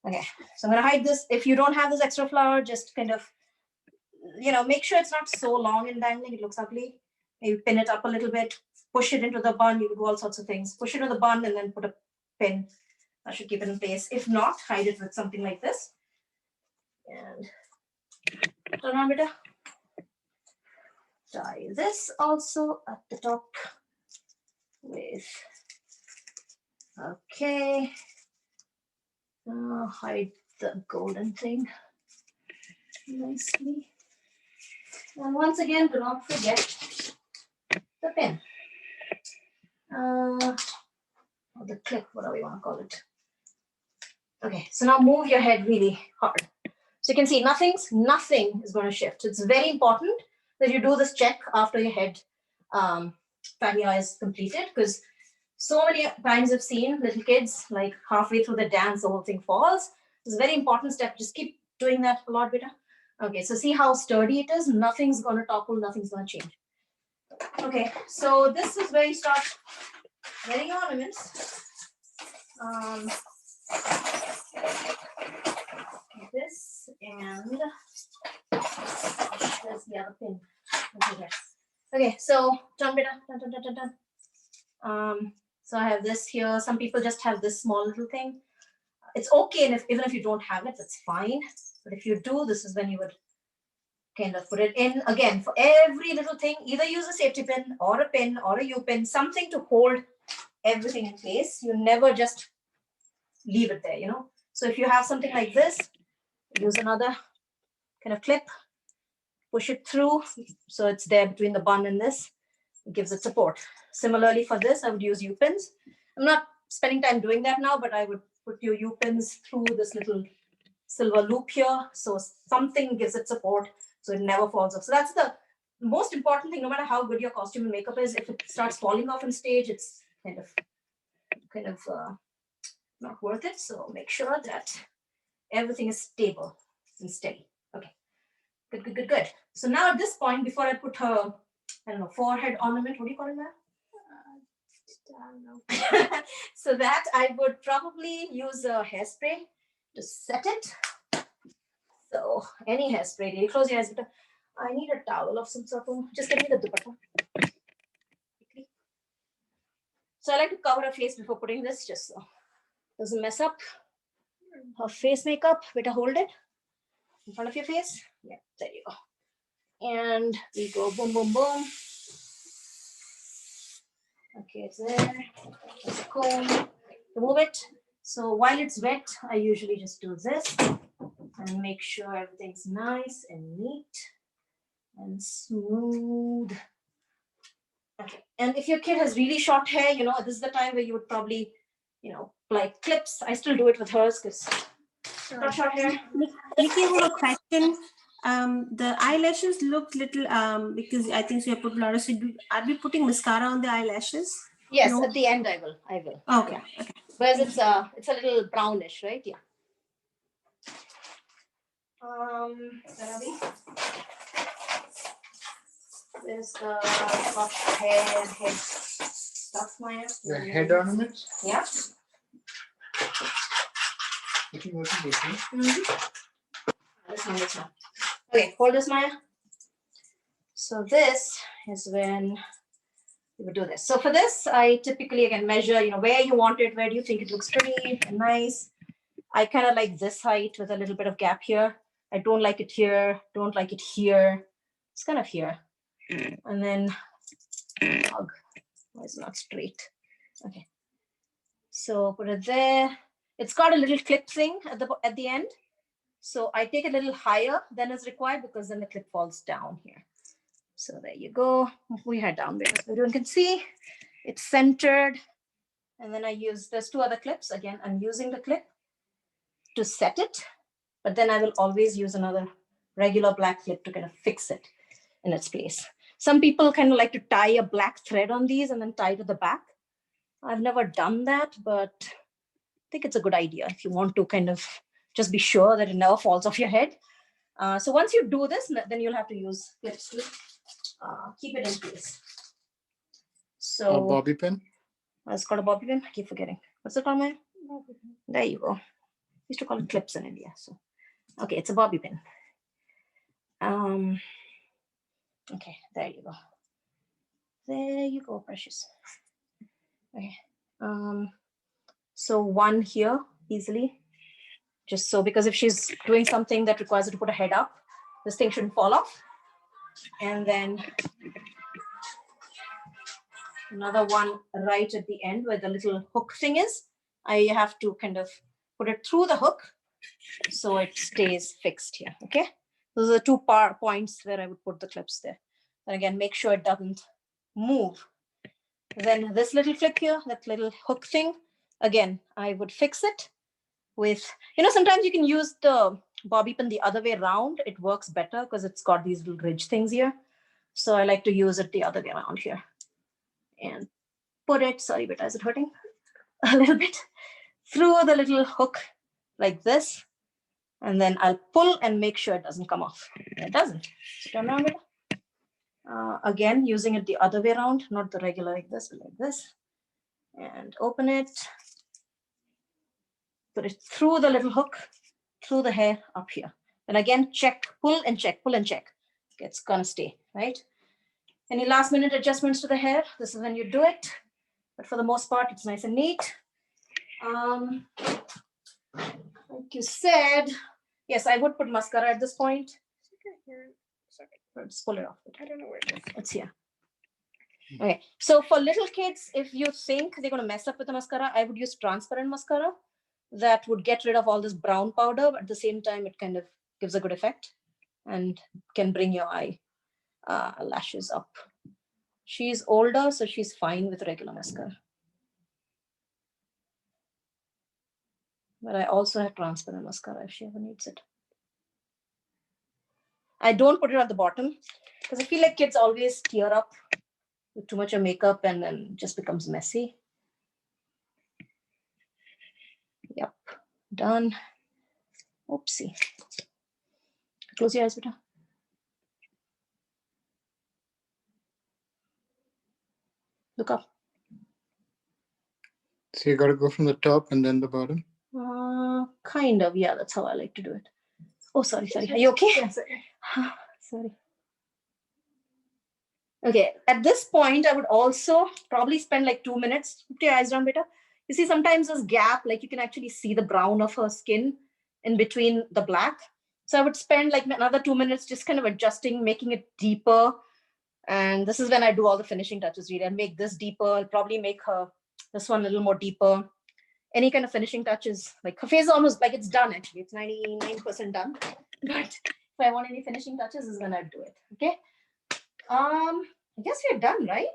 Okay, so I'm going to hide this. If you don't have this extra flower, just kind of, make sure it's not so long and dangling. It looks ugly. Maybe pin it up a little bit, push it into the bun. You can do all sorts of things. Push it into the bun and then put a pin. That should keep it in place. If not, hide it with something like this. And turn on, beta. Tie this also at the top with, okay. Hide the golden thing nicely. And once again, do not forget the pin. Or the clip, whatever you want to call it. Okay, so now move your head really hard. So you can see nothing is going to shift. It's very important that you do this check after your head fagia is completed, because so many times I've seen little kids, like halfway through the dance, the whole thing falls. It's a very important step. Just keep doing that a lot, beta. Okay, so see how sturdy it is? Nothing's going to topple, nothing's going to change. Okay, so this is where you start wearing ornaments. This and there's the other pin. Okay, so dun, beta, dun, dun, dun, dun, dun. So I have this here. Some people just have this small little thing. It's okay, and even if you don't have it, that's fine. But if you do, this is when you would kind of put it in. Again, for every little thing, either use a safety pin or a pin or a U-pin, something to hold everything in place. You never just leave it there, So if you have something like this, use another kind of clip, push it through so it's there between the bun and this. It gives it support. Similarly for this, I would use U-pins. I'm not spending time doing that now, but I would put your U-pins through this little silver loop here, so something gives it support so it never falls off. So that's the most important thing. No matter how good your costume and makeup is, if it starts falling off on stage, it's kind of not worth it. So make sure that everything is stable and steady. Okay, good. So now at this point, before I put her, I don't know, forehead ornament, what do you call it now? I don't know. So that I would probably use a hairspray to set it. So any hairspray, really. Close your eyes. I need a towel of some sort. Just give me the dupatta. So I like to cover her face before putting this, just so it doesn't mess up her face makeup. Better hold it in front of your face. Yeah, there you go. And we go boom, boom, boom. Okay, it's there. There's a comb. Remove it. So while it's wet, I usually just do this and make sure everything's nice and neat and smooth. Okay. And if your kid has really short hair, this is the time where you would probably, like clips. I still do it with hers because not short hair. Niki, I have a question. The eyelashes look little because I think so you put a lot of. Are we putting mascara on the eyelashes? Yes, No? at the end I will. Okay. Yeah. Whereas it's a little brownish, right? Yeah. Where are we? There's the head stuff, Maya. The head ornaments? Yeah. This one. Okay, hold this, Maya. So this is when you would do this. So for this, I typically again measure, where you want it, where do you think it looks pretty and nice. I kind of like this height with a little bit of gap here. I don't like it here, don't like it here. It's kind of here. And then, why is it not straight? Okay. So put it there. It's got a little clip thing at the end. So I take it a little higher than is required because then the clip falls down here. So there you go. We had down there. So everyone can see it's centered. And then there's two other clips. Again, I'm using the clip to set it, but then I will always use another regular black clip to kind of fix it in its place. Some people kind of like to tie a black thread on these and then tie to the back. I've never done that, but I think it's a good idea if you want to kind of just be sure that it never falls off your head. So once you do this, then you'll have to use clips to keep it in place. So A bobby pin? it's called a bobby pin. I keep forgetting. What's it called, Maya? There you go. Used to call it clips in India. So okay, it's a bobby pin. Okay, there you go. There you go, precious. Okay. So one here easily, just so, because if she's doing something that requires her to put her head up, this thing shouldn't fall off. And then another one right at the end where the little hook thing is. I have to kind of put it through the hook so it stays fixed here. Okay, those are the two points where I would put the clips there. And again, make sure it doesn't move. Then this little flip here, that little hook thing, again, I would fix it with, sometimes you can use the bobby pin the other way around. It works better because it's got these little ridge things here. So I like to use it the other way around here and put it, sorry, but is it hurting? A little bit through the little hook like this. And then I'll pull and make sure it doesn't come off. It doesn't. So turn around it. Again, using it the other way around, not the regular like this, but like this. And open it. Put it through the little hook, through the hair up here. And again, check, pull and check, pull and check. It's gonna stay, right? Any last minute adjustments to the hair? This is when you do it. But for the most part, it's nice and neat. Like you said, yes, I would put mascara at this point. Let's pull it off. I don't know where it is. It's here. Okay, so for little kids, if you think they're going to mess up with the mascara, I would use transparent mascara. That would get rid of all this brown powder, but at the same time, it kind of gives a good effect and can bring your eye lashes up. She's older, so she's fine with regular mascara. But I also have transparent mascara if she ever needs it. I don't put it at the bottom because I feel like kids always tear up with too much of makeup and then it just becomes messy. Yep, done. Oopsie. Close your eyes, beta. Look up. So you got to go from the top and then the bottom? Kind of, yeah, that's how I like to do it. Oh, sorry. Are you okay? Yes. Sorry. Okay, at this point, I would also probably spend like 2 minutes. Put your eyes down, beta. You see, sometimes this gap, like you can actually see the brown of her skin in between the black. So I would spend like another 2 minutes just kind of adjusting, making it deeper. And this is when I do all the finishing touches, really. I make this deeper. I'll probably make this one a little more deeper. Any kind of finishing touches, like her face is almost like it's done actually. It's 99% done. But if I want any finishing touches, this is when I do it. Okay. I guess we're done, right?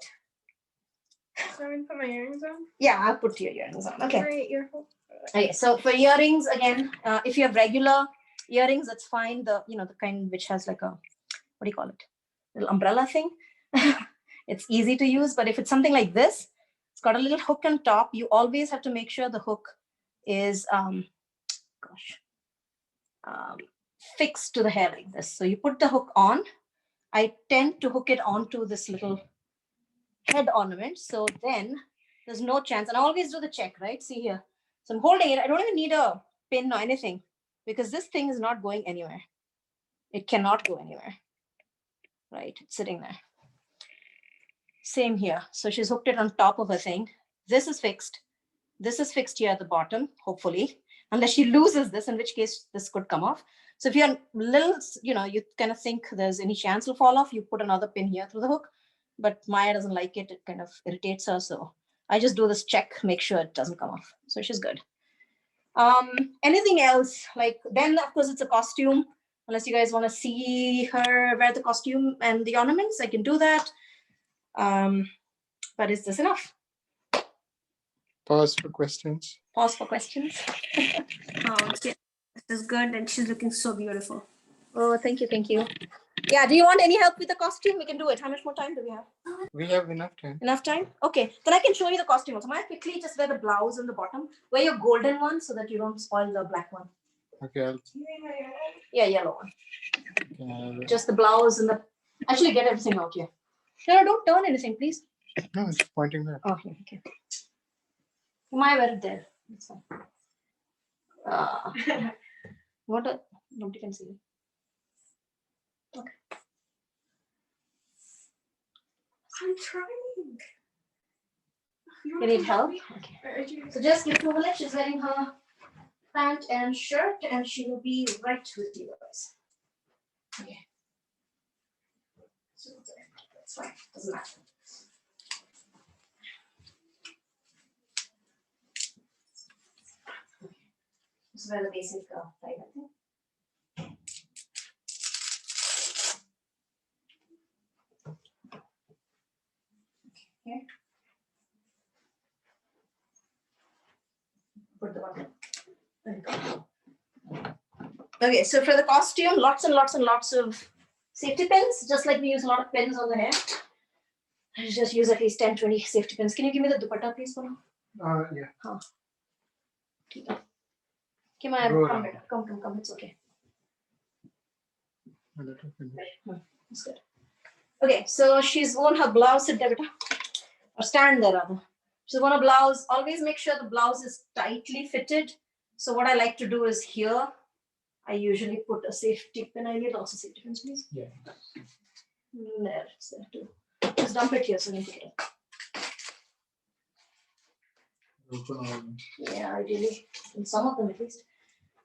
So I'm gonna put my earrings on. Yeah, I'll put your earrings on. Okay. My ear hole. Okay. So for earrings, again, if you have regular earrings, that's fine. The kind which has like a, what do you call it? Little umbrella thing. It's easy to use. But if it's something like this, it's got a little hook on top. You always have to make sure the hook is fixed to the hair like this. So you put the hook on. I tend to hook it onto this little head ornament. So then there's no chance. And I always do the check, right? See here. So I'm holding it. I don't even need a pin or anything because this thing is not going anywhere. It cannot go anywhere. Right? It's sitting there. Same here. So she's hooked it on top of her thing. This is fixed. This is fixed here at the bottom, hopefully, unless she loses this, in which case this could come off. So if you're little, you kind of think there's any chance it'll fall off, you put another pin here through the hook. But Maya doesn't like it. It kind of irritates her. So I just do this check, make sure it doesn't come off. So she's good. Anything else? Like then, of course, it's a costume. Unless you guys want to see her wear the costume and the ornaments, I can do that. But is this enough? Pause for questions. Pause for questions. Oh, this is good, and she's looking so beautiful. Oh, thank you. Yeah, do you want any help with the costume? We can do it. How much more time do we have? We have enough time. Enough time? Okay, then I can show you the costume also. Might quickly just wear the blouse on the bottom. Wear your golden one so that you don't spoil the black one. Okay, I'll, Yeah, yellow one. okay, Just the blouse and the. Actually, get everything out here. No, don't turn anything, please. no, it's pointing there. Oh, here, okay. You might wear it there. That's fine. What a. Nobody can see it. Okay. I'm trying. You need help? Okay. So just give to her. She's wearing her pant and shirt, and she will be right with you guys. Okay. So that's fine. Doesn't matter. This is where the basic tie, I think. Okay. Put the button. There you go. Okay, so for the costume, lots and lots and lots of safety pins, just like we use a lot of pins on the hair. I just use at least 10, 20 safety pins. Can you give me the dupatta, please, for now? Yeah. Huh. Okay, my Go come, around. beta. Come, it's okay. That's good. Okay, so she's worn her blouse, sit there, beta. Or stand there, rather. She's worn a blouse. Always make sure the blouse is tightly fitted. So what I like to do is here, I usually put a safety pin. I need also safety pins, please. Yeah. There, it's there too. Just dump it here so you can pick it up. Yeah, ideally, in some of them at least.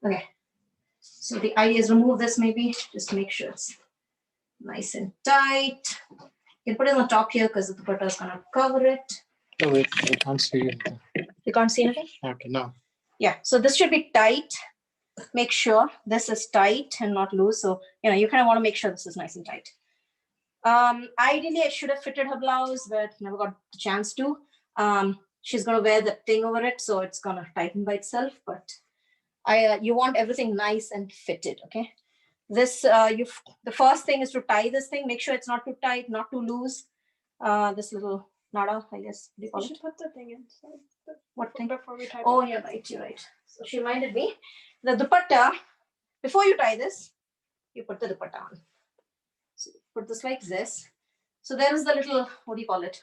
Okay. So the idea is remove this maybe. Just make sure it's nice and tight. You can put it on the top here because the dupatta is gonna cover it. Oh, wait, I can't see it. You can't see anything? Okay, now. Yeah, so this should be tight. Make sure this is tight and not loose. So, you kind of want to make sure this is nice and tight. Ideally, I should have fitted her blouse, but never got the chance to. She's going to wear the thing over it, so it's going to tighten by itself. But you want everything nice and fitted, okay? This, the first thing is to tie this thing. Make sure it's not too tight, not too loose. This little nada, I guess. What do you call You it? should put the thing in. What thing? Before we type. Oh, you're right, you're right. So she reminded me, the dupatta, before you tie this, you put the dupatta on. So put this like this. So there is the little, what do you call it?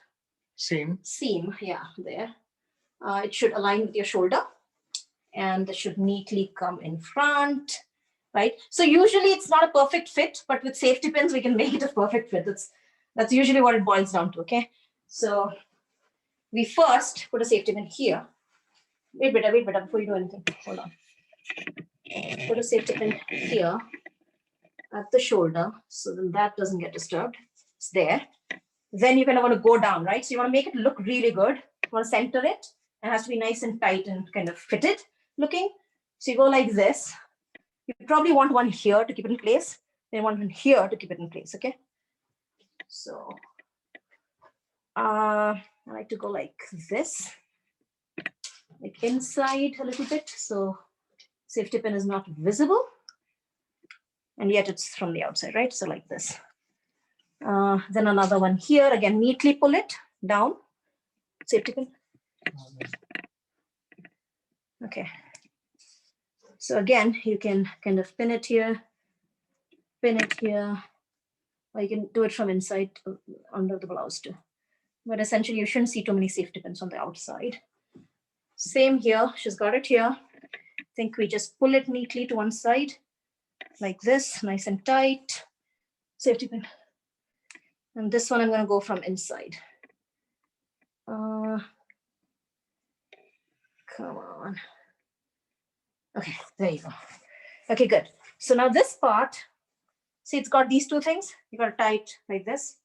Seam. Seam, yeah, there. It should align with your shoulder and it should neatly come in front, right? So usually it's not a perfect fit, but with safety pins, we can make it a perfect fit. That's usually what it boils down to, okay? So we first put a safety pin here. Wait, beta, before you do anything. Hold on. Put a safety pin here at the shoulder so then that doesn't get disturbed. It's there. Then you're going to want to go down, right? So you want to make it look really good. You want to center it. It has to be nice and tight and kind of fitted looking. So you go like this. You probably want one here to keep it in place. Then one here to keep it in place, okay? So I like to go like this. Like inside a little bit, so safety pin is not visible, and yet it's from the outside, right? So like this. Then another one here, again, neatly pull it down, safety pin. Okay. So again, you can kind of pin it here, or you can do it from inside under the blouse too. But essentially, you shouldn't see too many safety pins on the outside. Same here, she's got it here. I think we just pull it neatly to one side, like this, nice and tight. Safety pin. And this one I'm going to go from inside. Come on. Okay, there you go. Okay, good. So now this part, see it's got these two things. You got to tie it like this.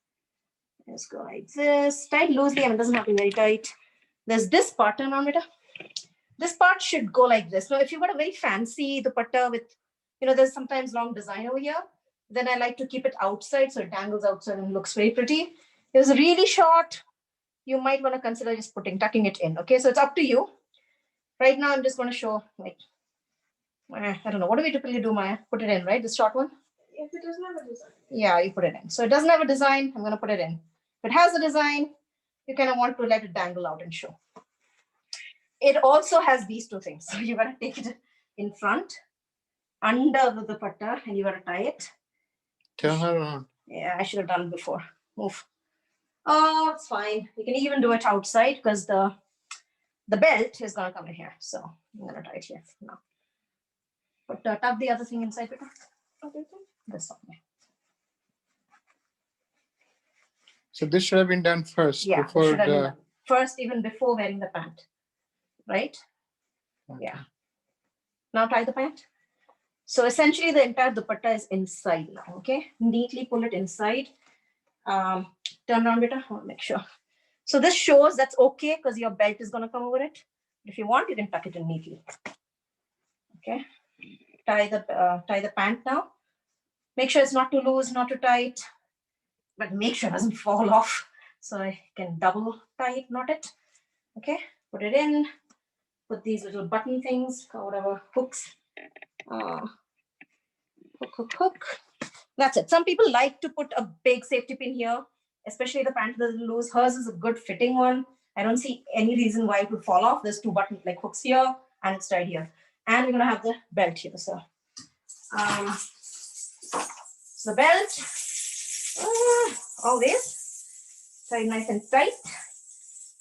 Let's go like this. Tight loosely, it doesn't have to be very tight. There's this part, turn on, beta. This part should go like this. Now, if you've got a very fancy dupatta with, there's sometimes long design over here, then I like to keep it outside so it dangles outside and looks very pretty. If it's really short, you might want to consider just tucking it in. Okay, so it's up to you. Right now, I'm just going to show, like, I don't know, what do we typically do, Maya? Put it in, right? This short one? If it doesn't have a design. Yeah, you put it in. So it doesn't have a design, I'm going to put it in. If it has a design, you kind of want to let it dangle out and show. It also has these two things. So you're going to take it in front under the dupatta, and you got to tie it. Turn her around. Yeah, I should have done it before. Move. Oh, it's fine. You can even do it outside because the belt is gonna come in here. So I'm gonna tie it here now. But tuck the other thing inside, Beta. This one. So this should have been done first Yeah, before should have been the. done. First, even before wearing the pant, right? Yeah. Now tie the pant. So essentially, the entire dupatta is inside now. Okay, neatly pull it inside. Turn around, Beta. I want to make sure. So this shows that's okay because your belt is gonna come over it. If you want, you can tuck it in neatly. Okay. Tie the pant now. Make sure it's not too loose, not too tight, but make sure it doesn't fall off. So I can double tie it, knot it. Okay, put it in. Put these little button things or whatever hooks. Hook. That's it. Some people like to put a big safety pin here, especially the pant doesn't loose. Hers is a good fitting one. I don't see any reason why it would fall off. There's 2 button like hooks here, and it's tied here. And we're gonna have the belt here. So the belt, always tied nice and tight.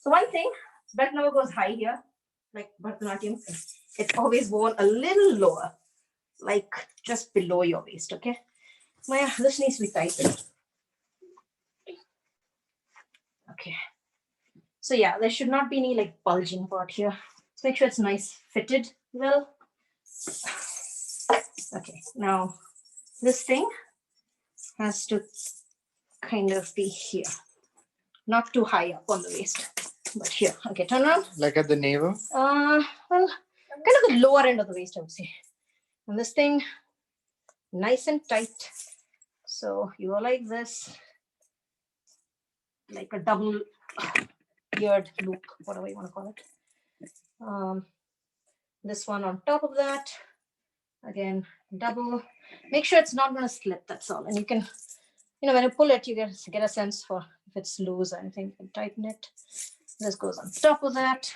So one thing, belt never goes high here, like Bharatanatyam. It's always worn a little lower, like just below your waist, okay? Maya, this needs to be tightened. Okay. So yeah, there should not be any like bulging part here. So make sure it's nice fitted well. Okay, now this thing has to kind of be here. Not too high up on the waist, but here. Okay, turn around. Like at the navel? Well, kind of the lower end of the waist, I would say. And this thing, nice and tight. So you are like this, like a double eared loop, whatever you want to call it. This one on top of that. Again, double. Make sure it's not going to slip, that's all. And you can, when you pull it, you get a sense for if it's loose or anything. You can tighten it. This goes on top of that.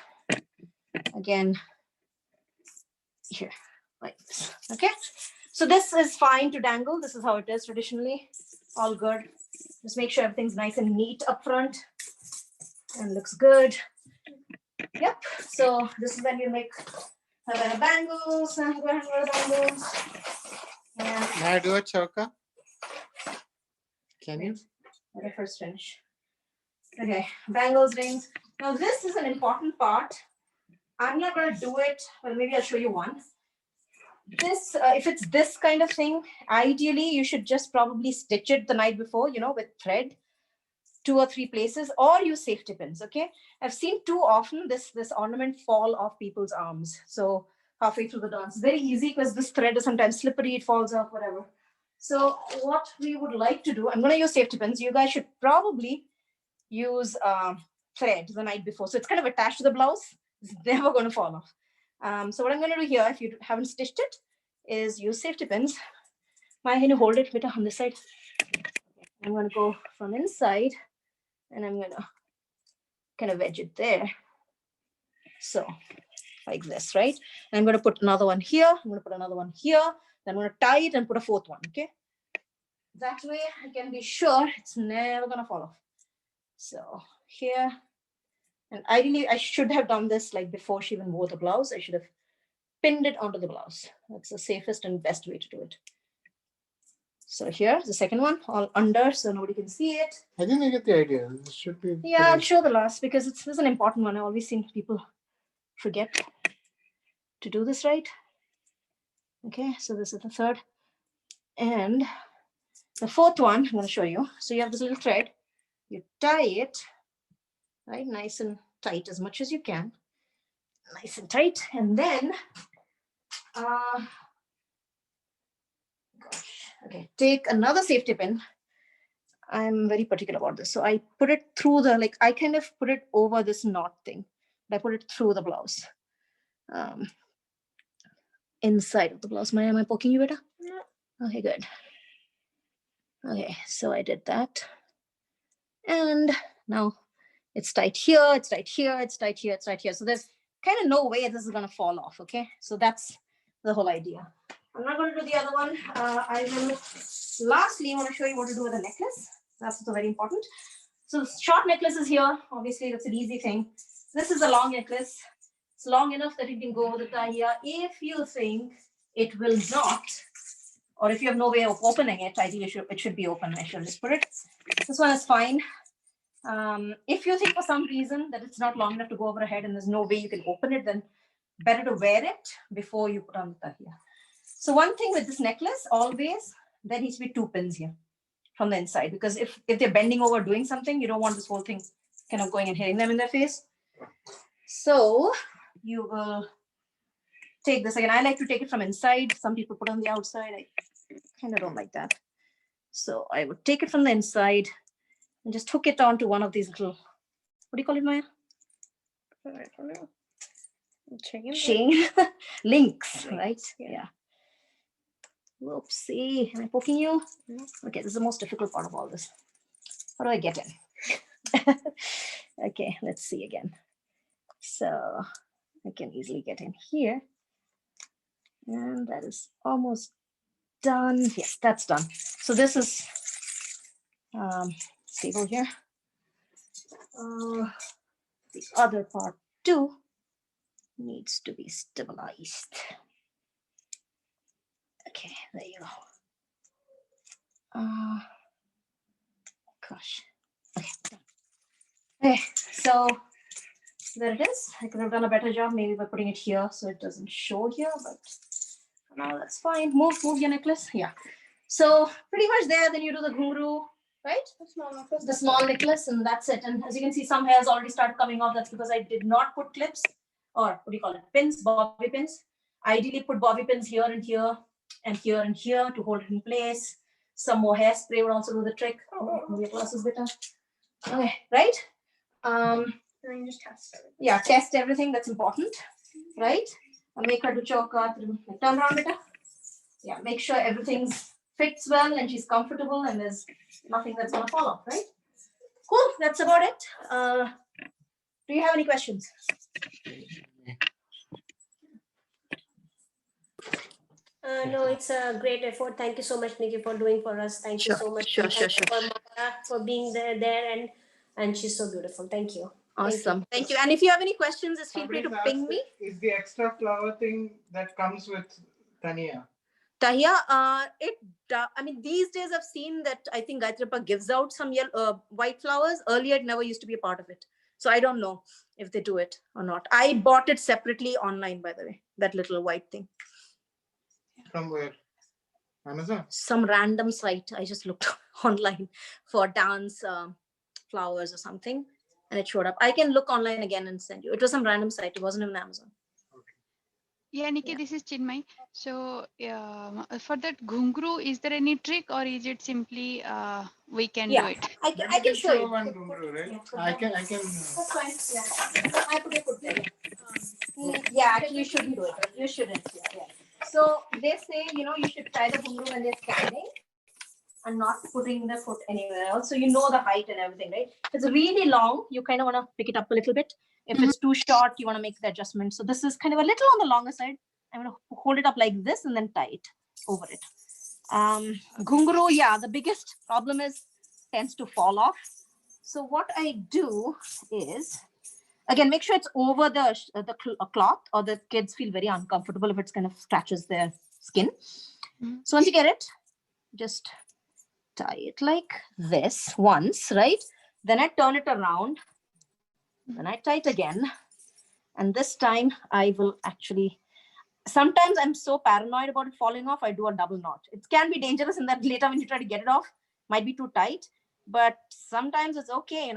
Again, here, like this. Okay. So this is fine to dangle. This is how it is traditionally. All good. Just make sure everything's nice and neat up front and looks good. Yep. So this is when you make Havana bangles and bangles. And May I do a chauka? Can you? let me first finish. Okay, bangles, rings. Now this is an important part. I'm not going to do it. Well, maybe I'll show you one. This, if it's this kind of thing, ideally you should just probably stitch it the night before, with thread, 2 or 3 places, or use safety pins. Okay, I've seen too often this ornament fall off people's arms. So halfway through the dance, very easy because this thread is sometimes slippery, it falls off, whatever. So what we would like to do, I'm going to use safety pins. You guys should probably use thread the night before. So it's kind of attached to the blouse. It's never going to fall off. So what I'm going to do here, if you haven't stitched it, is use safety pins. Maya, can you hold it better on this side? I'm going to go from inside and I'm going to kind of wedge it there. So like this, right? And I'm going to put another one here. I'm going to put another one here. Then I'm going to tie it and put a 4th one, okay? That way I can be sure it's never going to fall off. So here, and ideally I should have done this like before she even wore the blouse. I should have pinned it onto the blouse. That's the safest and best way to do it. So here's the second one, all under so nobody can see it. I think I get the idea. This should be. Yeah, I'll show the last because this is an important one. I always see people forget to do this right. Okay, so this is the 3rd. And the 4th one, I'm going to show you. So you have this little thread. You tie it, right, nice and tight as much as you can. Nice and tight. And then, okay, take another safety pin. I'm very particular about this. So I put it through I kind of put it over this knot thing. I put it through the blouse. Inside of the blouse. Maya, am I poking you better? No. Okay, good. Okay, so I did that. And now it's tight here, it's tight here, it's tight here, it's tight here. So there's kind of no way this is going to fall off, okay? So that's the whole idea. I'm not going to do the other one. I will lastly want to show you what to do with the necklace. That's also very important. So short necklace is here. Obviously, that's an easy thing. This is a long necklace. It's long enough that you can go over the tie here. If you think it will not, or if you have no way of opening it, ideally it should be open. I should just put it. This one is fine. If you think for some reason that it's not long enough to go over a head and there's no way you can open it, then better to wear it before you put on the tahiya. So one thing with this necklace, always there needs to be 2 pins here from the inside, because if they're bending over doing something, you don't want this whole thing kind of going and hitting them in their face. So you will take this again. I like to take it from inside. Some people put it on the outside. I kind of don't like that. So I would take it from the inside and just hook it onto one of these little, what do you call it, Maya? I don't know. Chain links, right? Yeah. Whoopsie, am I poking you? Okay, this is the most difficult part of all this. How do I get in? Okay, let's see again. So I can easily get in here. And that is almost done. Yes, that's done. So this is stable here. The other part too needs to be stabilized. Okay, there you go. Gosh. Okay, so there it is. I could have done a better job maybe by putting it here so it doesn't show here, but for now that's fine. Move your necklace. Yeah. So pretty much there, then you do the ghungru, right? The small necklace, and that's it. And as you can see, some hairs already start coming off. That's because I did not put clips, or what do you call it? Pins, bobby pins. Ideally put bobby pins here and here and here and here to hold it in place. Some more hairspray would also do the trick. Your glasses better. Okay, right? And then you just test everything. Yeah, test everything. That's important, right? And make her do chauka. Turn around, beta. Yeah, make sure everything fits well and she's comfortable and there's nothing that's gonna fall off, right? Cool. That's about it. Do you have any questions? No, it's a great effort. Thank you so much, Niki, for doing for us. Thank you so much. Sure. Thank you for Maya for being there and she's so beautiful. Thank you. Awesome. Thank you. And if you have any questions, just feel free to ping me. Is the extra flower thing that comes with Tania? Tahiya, I mean, these days I've seen that I think Gayatri gives out some yellow, white flowers. Earlier, it never used to be a part of it. So I don't know if they do it or not. I bought it separately online, by the way, that little white thing. From where? Amazon? Some random site. I just looked online for dance flowers or something, and it showed up. I can look online again and send you. It was some random site. It wasn't even Amazon. Yeah, Niki, this is Chinmay. So for that ghungru, is there any trick or is it simply we can do it? I can show you. One ghungru, right? Yeah, I can. That's fine. Yeah. I put it there. Yeah, actually, you shouldn't do it. You shouldn't. Yeah. So they say, you should tie the ghungru when they're standing and not putting the foot anywhere else. So you know the height and everything, right? If it's really long, you kind of want to pick it up a little bit. If it's too short, you want to make the adjustment. So this is kind of a little on the longer side. I'm going to hold it up like this and then tie it over it. Ghungru, yeah, the biggest problem is tends to fall off. So what I do is, again, make sure it's over the cloth, or the kids feel very uncomfortable if it's kind of scratches their skin. So once you get it, just tie it like this once, right? Then I turn it around. Then I tie it again. And this time I will actually, sometimes I'm so paranoid about it falling off, I do a double knot. It can be dangerous in that later when you try to get it off, might be too tight. But sometimes it's okay,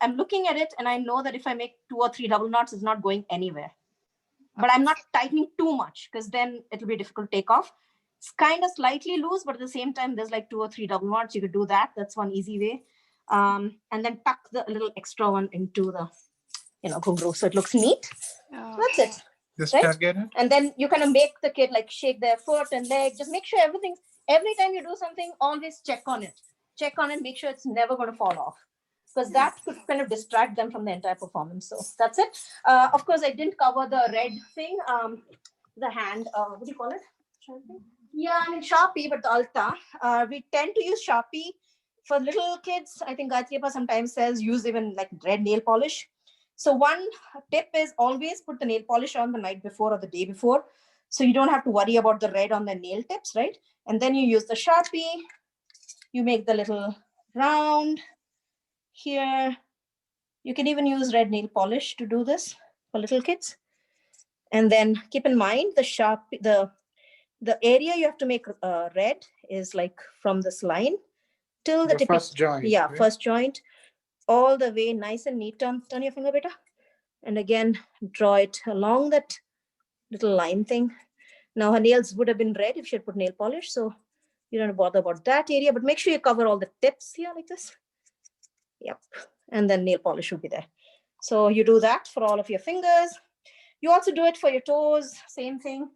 I'm looking at it and I know that if I make 2 or 3 double knots, it's not going anywhere. But I'm not tightening too much because then it'll be difficult to take off. It's kind of slightly loose, but at the same time, there's like 2 or 3 double knots. You could do that. That's one easy way. And then tuck the little extra one into the, ghungru, so it looks neat. That's it. Just right? tug it. And then you kind of make the kid like shake their foot and leg. Just make sure everything, every time you do something, always check on it. Check on it, make sure it's never going to fall off, because that could kind of distract them from the entire performance. So that's it. Of course, I didn't cover the red thing, the hand, what do you call it? Yeah, I mean Sharpie, but the Alta. We tend to use Sharpie for little kids. I think Gayatri Appa sometimes says use even like red nail polish. So one tip is always put the nail polish on the night before or the day before, so you don't have to worry about the red on the nail tips, right? And then you use the Sharpie. You make the little round here. You can even use red nail polish to do this for little kids. And then keep in mind the Sharpie, the area you have to make red is like from this line till the first joint. Yeah, right? first joint, all the way nice and neat. Turn your finger, beta. And again, draw it along that little line thing. Now her nails would have been red if she had put nail polish, so you don't bother about that area, but make sure you cover all the tips here like this. Yep. And then nail polish will be there. So you do that for all of your fingers. You also do it for your toes, same thing.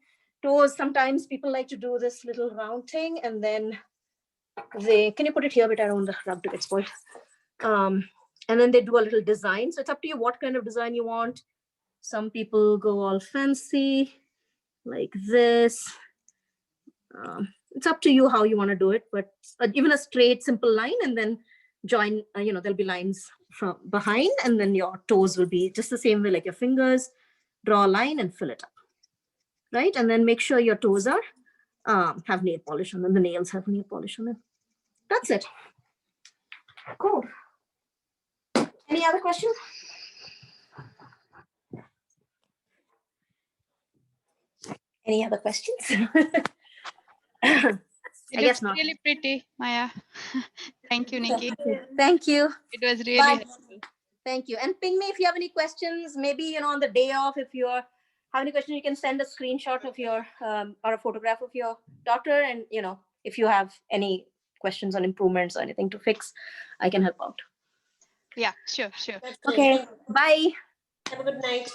Toes, sometimes people like to do this little round thing, and then can you put it here, but I don't want the rug to get spoiled. And then they do a little design. So it's up to you what kind of design you want. Some people go all fancy like this. It's up to you how you want to do it, but even a straight, simple line, and then join, there'll be lines from behind, and then your toes will be just the same way like your fingers. Draw a line and fill it up, right? And then make sure your toes are have nail polish on them. The nails have nail polish on them. That's it. Cool. Any other questions? Any other questions? It I guess looks not. really pretty, Maya. Thank you, Niki. Thank you. It was really Bye. helpful. Thank you. And ping me if you have any questions. Maybe, on the day off, if you have any questions, you can send a screenshot of your or a photograph of your daughter. And, if you have any questions on improvements or anything to fix, I can help out. Yeah, sure. That's great. Okay. Bye. Have a good night.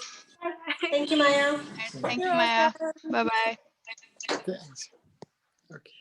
Thank you, Maya. Thank you, Maya. Bye-bye. Thanks. Okay.